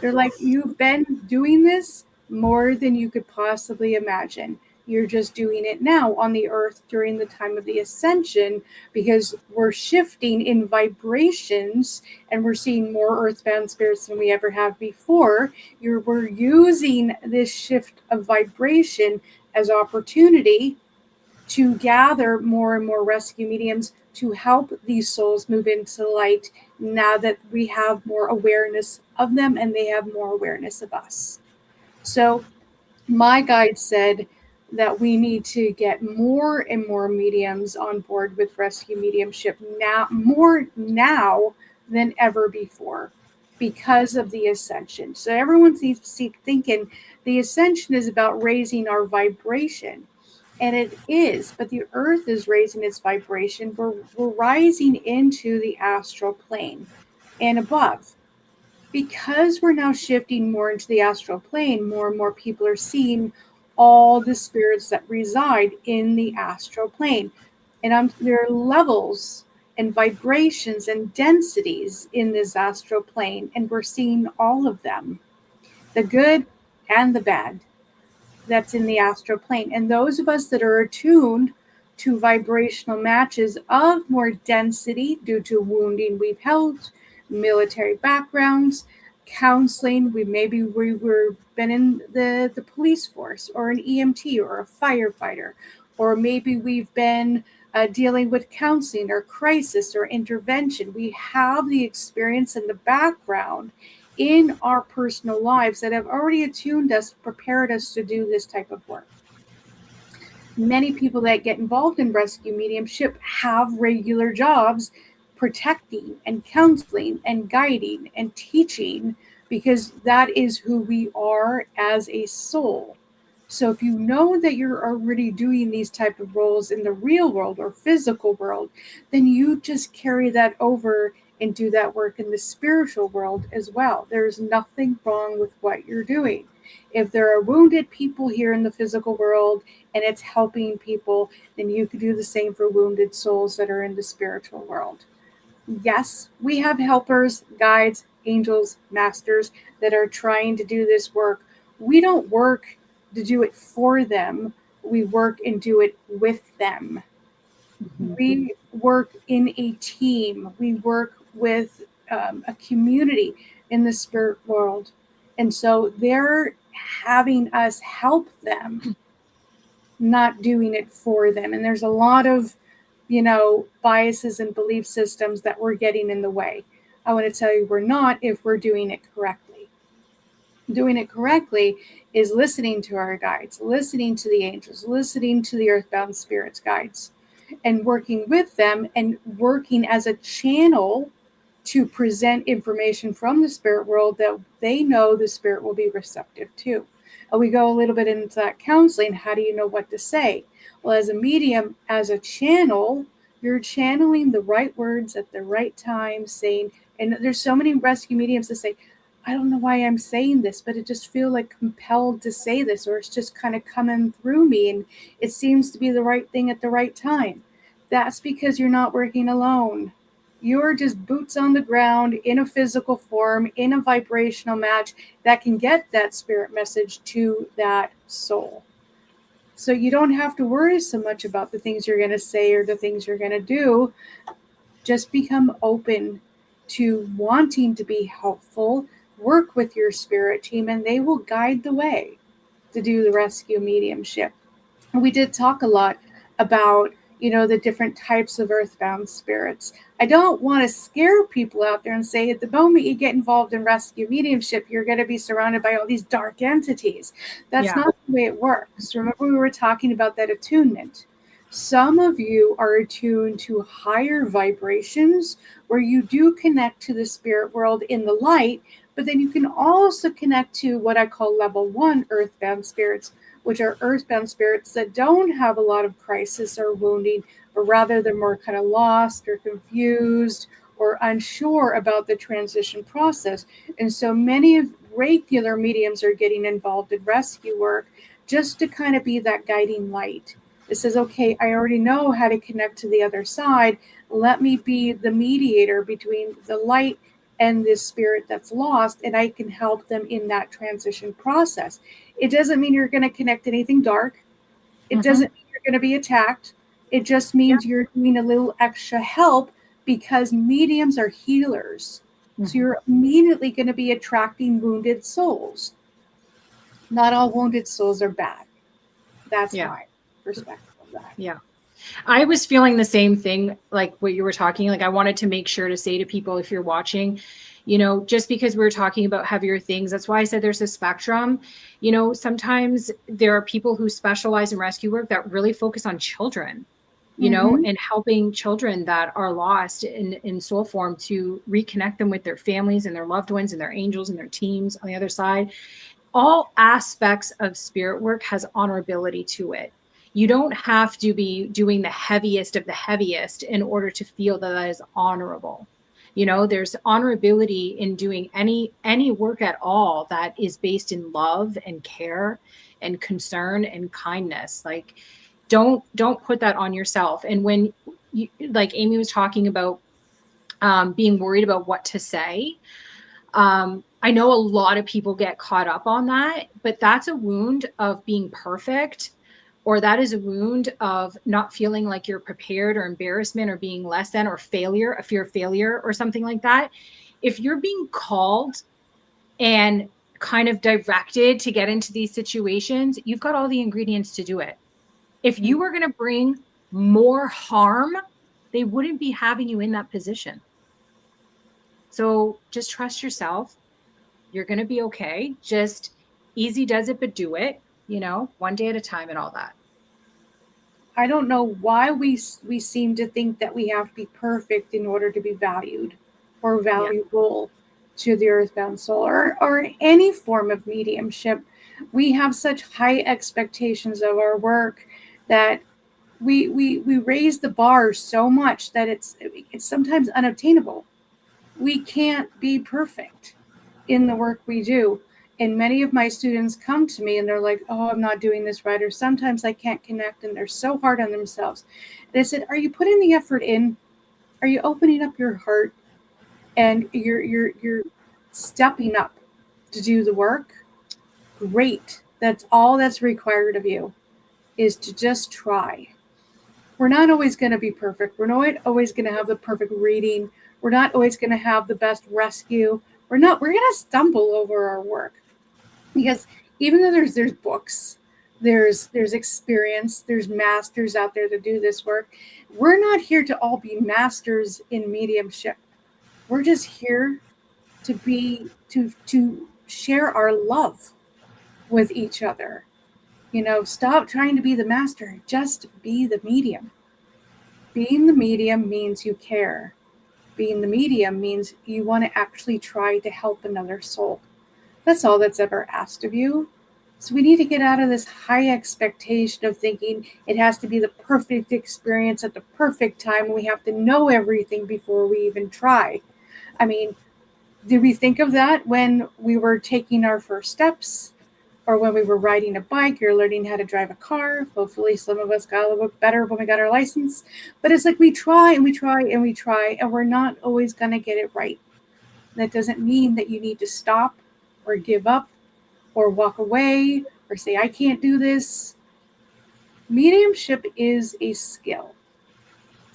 They're like, you've been doing this more than you could possibly imagine. You're just doing it now on the earth during the time of the ascension, because we're shifting in vibrations and we're seeing more earthbound spirits than we ever have before. We're using this shift of vibration as opportunity to gather more and more rescue mediums to help these souls move into light now that we have more awareness of them and they have more awareness of us. So my guide said that we need to get more and more mediums on board with rescue mediumship now, more now than ever before, because of the ascension. So everyone seems thinking the ascension is about raising our vibration. And it is, but the earth is raising its vibration. We're rising into the astral plane and above. Because we're now shifting more into the astral plane, more and more people are seeing all the spirits that reside in the astral plane. And there are levels and vibrations and densities in this astral plane, and we're seeing all of them, the good and the bad, that's in the astral plane. And those of us that are attuned to vibrational matches of more density due to wounding we've held, military backgrounds, counseling, we were been in the police force or an EMT or a firefighter, or maybe we've been dealing with counseling or crisis or intervention. We have the experience and the background in our personal lives that have already attuned us, prepared us to do this type of work. Many people that get involved in rescue mediumship have regular jobs protecting and counseling and guiding and teaching, because that is who we are as a soul. So if you know that you're already doing these type of roles in the real world or physical world, then you just carry that over and do that work in the spiritual world as well. There's nothing wrong with what you're doing. If there are wounded people here in the physical world and it's helping people, then you could do the same for wounded souls that are in the spiritual world. Yes, we have helpers, guides, angels, masters that are trying to do this work. We don't work to do it for them. We work and do it with them. We work in a team. We work with a community in the spirit world. And so they're having us help them, not doing it for them. And there's a lot of, biases and belief systems that we're getting in the way. I want to tell you, we're not, if we're doing it correctly. Doing it correctly is listening to our guides, listening to the angels, listening to the earthbound spirits guides, and working with them and working as a channel to present information from the spirit world that they know the spirit will be receptive to. And we go a little bit into that counseling. How do you know what to say? Well, as a medium, as a channel, you're channeling the right words at the right time, saying, and there's so many rescue mediums that say, I don't know why I'm saying this, but it just feel like compelled to say this, or it's just kind of coming through me and it seems to be the right thing at the right time. That's because you're not working alone. You're just boots on the ground in a physical form, in a vibrational match that can get that spirit message to that soul. So you don't have to worry so much about the things you're going to say or the things you're going to do. Just become open to wanting to be helpful, work with your spirit team, and they will guide the way to do the rescue mediumship. And we did talk a lot about, the different types of earthbound spirits. I don't want to scare people out there and say at the moment you get involved in rescue mediumship, you're going to be surrounded by all these dark entities. That's not the way it works. Remember, we were talking about that attunement. Some of you are attuned to higher vibrations where you do connect to the spirit world in the light, but then you can also connect to what I call level 1 earthbound spirits, which are earthbound spirits that don't have a lot of crisis or wounding, but rather they're more kind of lost or confused or unsure about the transition process. And so many of regular mediums are getting involved in rescue work just to kind of be that guiding light. It says, okay, I already know how to connect to the other side. Let me be the mediator between the light and this spirit that's lost, and I can help them in that transition process. It doesn't mean you're going to connect anything dark. It doesn't mean you're going to be attacked. It just means you're doing a little extra help because mediums are healers. So you're immediately going to be attracting wounded souls. Not all wounded souls are bad. That's my perspective of that. Yeah. I was feeling the same thing, like what you were talking, like I wanted to make sure to say to people, if you're watching, just because we're talking about heavier things, that's why I said there's a spectrum. Sometimes there are people who specialize in rescue work that really focus on children, and helping children that are lost in soul form to reconnect them with their families and their loved ones and their angels and their teams on the other side. All aspects of spirit work has honorability to it. You don't have to be doing the heaviest of the heaviest in order to feel that is honorable. There's honorability in doing any work at all that is based in love and care and concern and kindness. Like, don't put that on yourself. And when you, like Amy was talking about, being worried about what to say, I know a lot of people get caught up on that, but that's a wound of being perfect, or that is a wound of not feeling like you're prepared, or embarrassment, or being less than, or failure, a fear of failure, or something like that. If you're being called and kind of directed to get into these situations, you've got all the ingredients to do it. If you were going to bring more harm, they wouldn't be having you in that position. So just trust yourself. You're going to be okay. Just easy does it, but do it, one day at a time and all that. I don't know why we seem to think that we have to be perfect in order to be valued or valuable to the earthbound soul or any form of mediumship. We have such high expectations of our work that we raise the bar so much that it's sometimes unobtainable. We can't be perfect in the work we do. And many of my students come to me and they're like, oh, I'm not doing this right. Or sometimes I can't connect, and they're so hard on themselves. And I said, are you putting the effort in? Are you opening up your heart and you're stepping up to do the work? Great. That's all that's required of you, is to just try. We're not always going to be perfect. We're not always going to have the perfect reading. We're not always going to have the best rescue. We're going to stumble over our work, because even though there's books, there's experience, there's masters out there to do this work. We're not here to all be masters in mediumship. We're just here to share our love with each other. Stop trying to be the master. Just be the medium. Being the medium means you care. Being the medium means you want to actually try to help another soul. That's all that's ever asked of you. So we need to get out of this high expectation of thinking it has to be the perfect experience at the perfect time. We have to know everything before we even try. I mean, did we think of that when we were taking our first steps, or when we were riding a bike or learning how to drive a car? Hopefully some of us got a little bit better when we got our license. But it's like we try and we try and we try, and we're not always going to get it right. That doesn't mean that you need to stop or give up or walk away or say, I can't do this. Mediumship is a skill.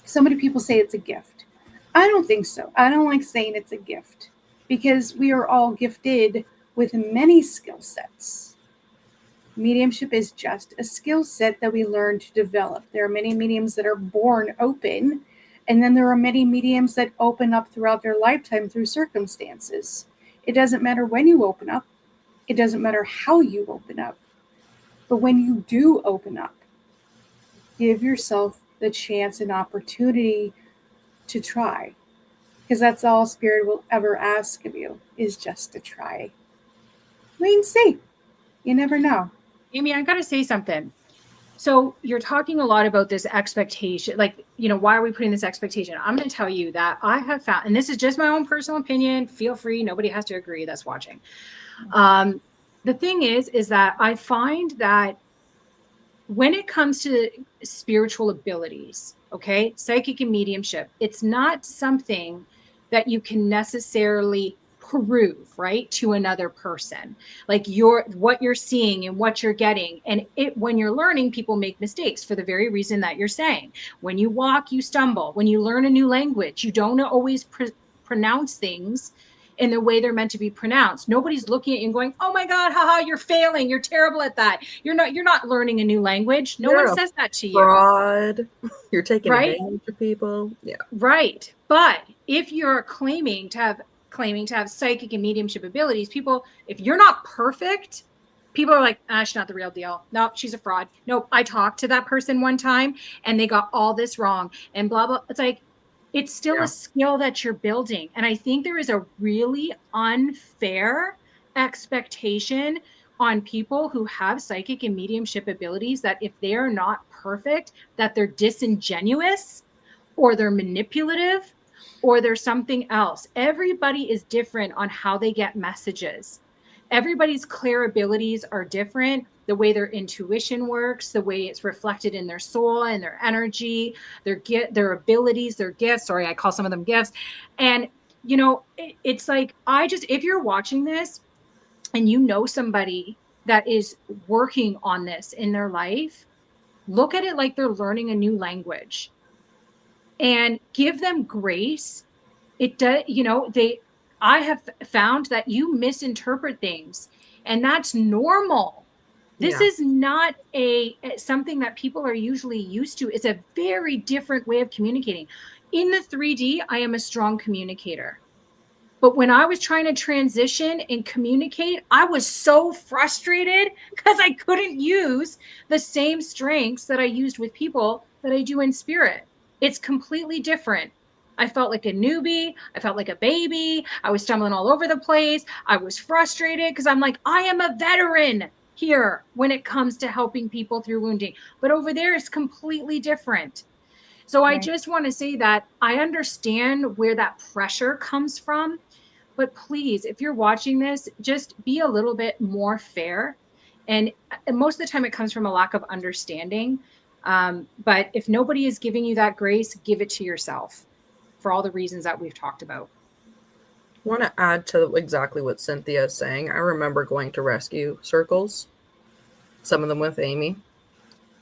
So many people say it's a gift. I don't think so. I don't like saying it's a gift because we are all gifted with many skill sets. Mediumship is just a skill set that we learn to develop. There are many mediums that are born open, and then there are many mediums that open up throughout their lifetime through circumstances. It doesn't matter when you open up. It doesn't matter how you open up. But when you do open up, give yourself the chance and opportunity to try. Because that's all Spirit will ever ask of you, is just to try. Wait and see. You never know. Amy, I got to say something. So you're talking a lot about this expectation, like, why are we putting this expectation? I'm going to tell you that I have found, and this is just my own personal opinion, feel free, nobody has to agree that's watching. The thing is that I find that when it comes to spiritual abilities, okay, psychic and mediumship, it's not something that you can necessarily prove, right, to another person. Like what you're seeing and what you're getting. And when you're learning, people make mistakes for the very reason that you're saying. When you walk, you stumble. When you learn a new language, you don't always pronounce things in the way they're meant to be pronounced. Nobody's looking at you and going, "Oh my God, haha, you're failing. You're terrible at that. You're not learning a new language." No one says that to you. Fraud. You're taking advantage of people. Yeah. Right. But if you're claiming to have psychic and mediumship abilities, people, if you're not perfect, people are like, she's not the real deal. Nope, she's a fraud. Nope, I talked to that person one time and they got all this wrong and blah, blah. It's like, it's still a skill that you're building. And I think there is a really unfair expectation on people who have psychic and mediumship abilities that if they are not perfect, that they're disingenuous or they're manipulative or there's something else. Everybody is different on how they get messages. Everybody's clear abilities are different. The way their intuition works, the way it's reflected in their soul and their energy, their abilities, their gifts. Sorry, I call some of them gifts. And, it's like, if you're watching this and you know somebody that is working on this in their life, look at it like they're learning a new language and give them grace. It does, I have found that you misinterpret things and that's normal. This is not something that people are usually used to. It's a very different way of communicating. In the 3D, I am a strong communicator. But when I was trying to transition and communicate, I was so frustrated because I couldn't use the same strengths that I used with people that I do in spirit. It's completely different. I felt like a newbie. I felt like a baby. I was stumbling all over the place. I was frustrated because I'm like, I am a veteran here when it comes to helping people through wounding. But over there, it's completely different. So I just want to say that I understand where that pressure comes from. But please, if you're watching this, just be a little bit more fair. And most of the time it comes from a lack of understanding. But if nobody is giving you that grace, give it to yourself for all the reasons that we've talked about. I want to add to exactly what Cynthia is saying. I remember going to rescue circles, some of them with Amy,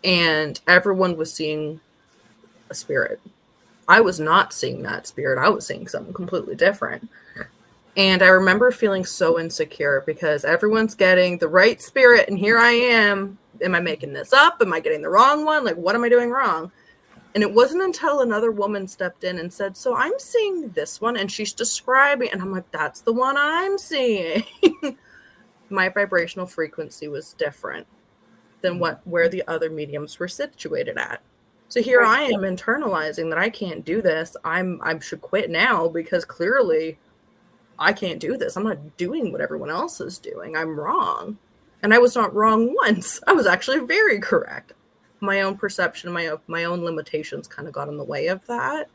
and everyone was seeing a spirit. I was not seeing that spirit. I was seeing something completely different. And I remember feeling so insecure because everyone's getting the right spirit and here I am. Am I making this up? Am I getting the wrong one? Like, what am I doing wrong? And it wasn't until another woman stepped in and said, so I'm seeing this one and she's describing, and I'm like, that's the one I'm seeing. My vibrational frequency was different than where the other mediums were situated at. So here I am internalizing that I can't do this. I should quit now because clearly I can't do this. I'm not doing what everyone else is doing. I'm wrong. And I was not wrong once. I was actually very correct. My own perception, my own limitations kind of got in the way of that.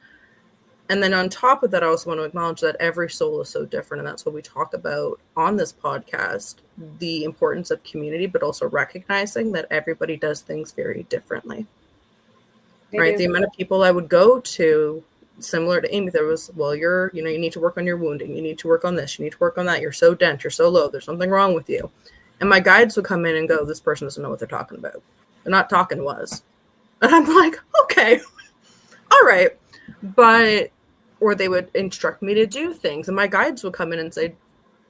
And then on top of that, I also want to acknowledge that every soul is so different. And that's what we talk about on this podcast, the importance of community, but also recognizing that everybody does things very differently. Right? The amount of people I would go to, similar to Amy, there was, well, you need to work on your wounding. You need to work on this. You need to work on that. You're so dense. You're so low. There's something wrong with you. And my guides would come in and go, this person doesn't know what they're talking about. They're not talking to us. And I'm like, okay, all right. But or they would instruct me to do things. And my guides would come in and say,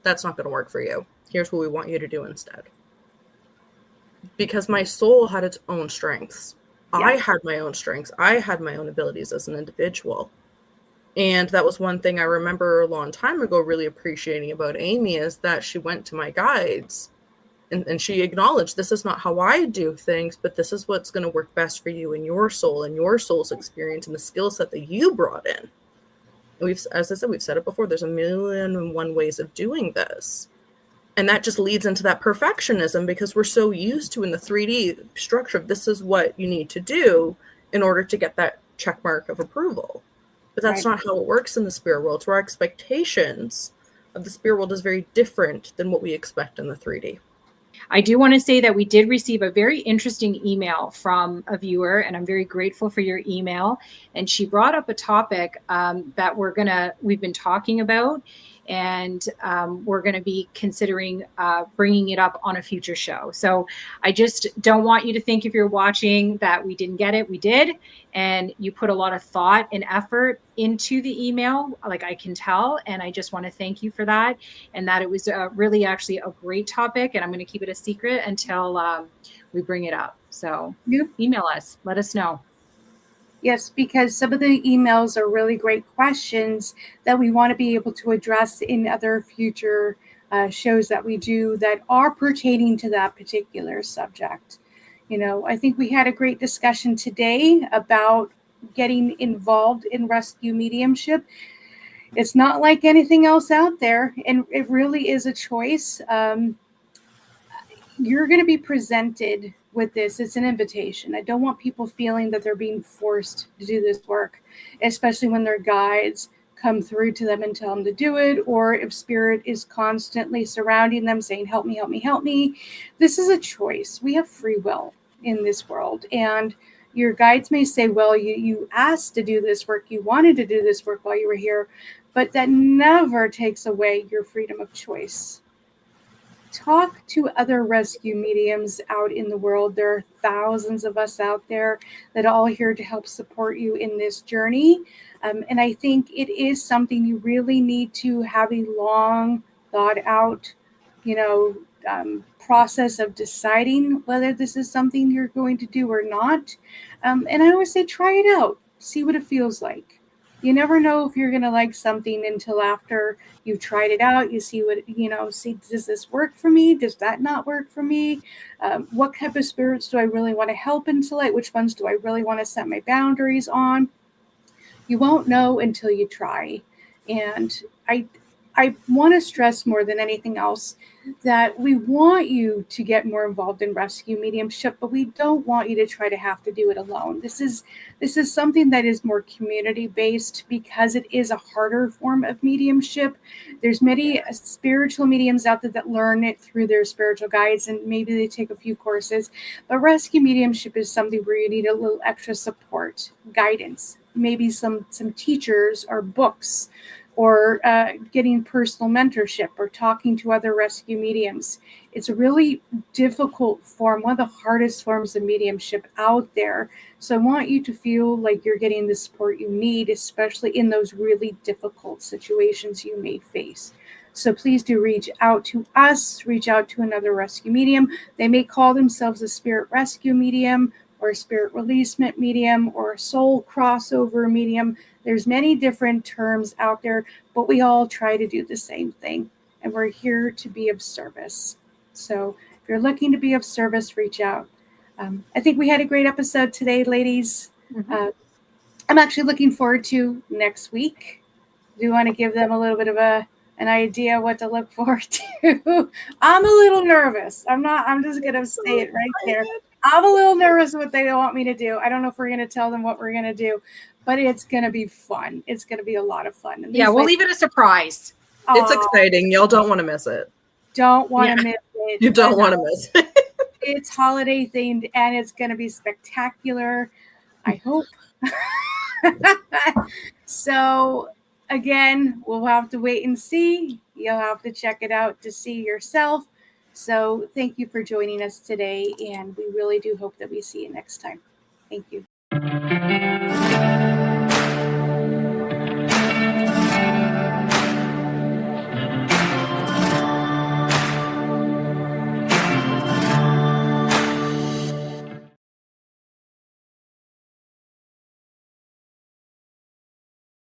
that's not going to work for you. Here's what we want you to do instead. Because my soul had its own strengths. Yeah. I had my own strengths. I had my own abilities as an individual. And that was one thing I remember a long time ago really appreciating about Amy, is that she went to my guides and she acknowledged, this is not how I do things, but this is what's going to work best for you and your soul and your soul's experience and the skill set that you brought in. And as I said, we've said it before, there's 1,000,001 ways of doing this. And that just leads into that perfectionism, because we're so used to in the 3D structure of this is what you need to do in order to get that check mark of approval. But that's not how it works in the spirit world. So our expectations of the spirit world is very different than what we expect in the 3D. I do want to say that we did receive a very interesting email from a viewer, and I'm very grateful for your email. And she brought up a topic that we've been talking about, and we're going to be considering bringing it up on a future show. So I just don't want you to think, if you're watching, that we didn't get it. We did. And you put a lot of thought and effort into the email, like I can tell. And I just want to thank you for that. And that it was really actually a great topic. And I'm going to keep it a secret until we bring it up. So email us, let us know. Yes, because some of the emails are really great questions that we want to be able to address in other future shows that we do that are pertaining to that particular subject. You know, I think we had a great discussion today about getting involved in rescue mediumship. It's not like anything else out there, and it really is a choice. You're going to be presented with this. It's an invitation. I don't want people feeling that they're being forced to do this work, especially when their guides come through to them and tell them to do it, or if spirit is constantly surrounding them saying, help me, help me, help me. This is a choice. We have free will in this world. And your guides may say, well, you asked to do this work. You wanted to do this work while you were here, but that never takes away your freedom of choice. Talk to other rescue mediums out in the world. There are thousands of us out there that are all here to help support you in this journey. And I think it is something you really need to have a long thought out, process of deciding whether this is something you're going to do or not. And I always say, try it out, see what it feels like. You never know if you're going to like something until after you've tried it out. You see does this work for me? Does that not work for me? What type of spirits do I really want to help into light? Which ones do I really want to set my boundaries on? You won't know until you try. And I want to stress more than anything else that we want you to get more involved in rescue mediumship, but we don't want you to try to have to do it alone. This is something that is more community based because it is a harder form of mediumship. There's many spiritual mediums out there that learn it through their spiritual guides, and maybe they take a few courses, but rescue mediumship is something where you need a little extra support, guidance, maybe some teachers or books, or getting personal mentorship or talking to other rescue mediums. It's a really difficult form, one of the hardest forms of mediumship out there. So I want you to feel like you're getting the support you need, especially in those really difficult situations you may face. So please do reach out to us, reach out to another rescue medium. They may call themselves a spirit rescue medium, or a spirit releasement medium, or a soul crossover medium. There's many different terms out there, but we all try to do the same thing, and we're here to be of service. So if you're looking to be of service, reach out. I think we had a great episode today, ladies. Mm-hmm. I'm actually looking forward to next week. Do you want to give them a little bit of an idea what to look forward to? I'm a little nervous. I'm just going to say it right there. I'm a little nervous what they want me to do. I don't know if we're going to tell them what we're going to do, but it's going to be fun. It's going to be a lot of fun. And we'll leave it a surprise. It's exciting. Y'all don't want to miss it. Don't want to miss it. You don't want to miss it. It's holiday themed, and it's going to be spectacular. I hope. So, again, we'll have to wait and see. You'll have to check it out to see yourself. So thank you for joining us today, and we really do hope that we see you next time. Thank you.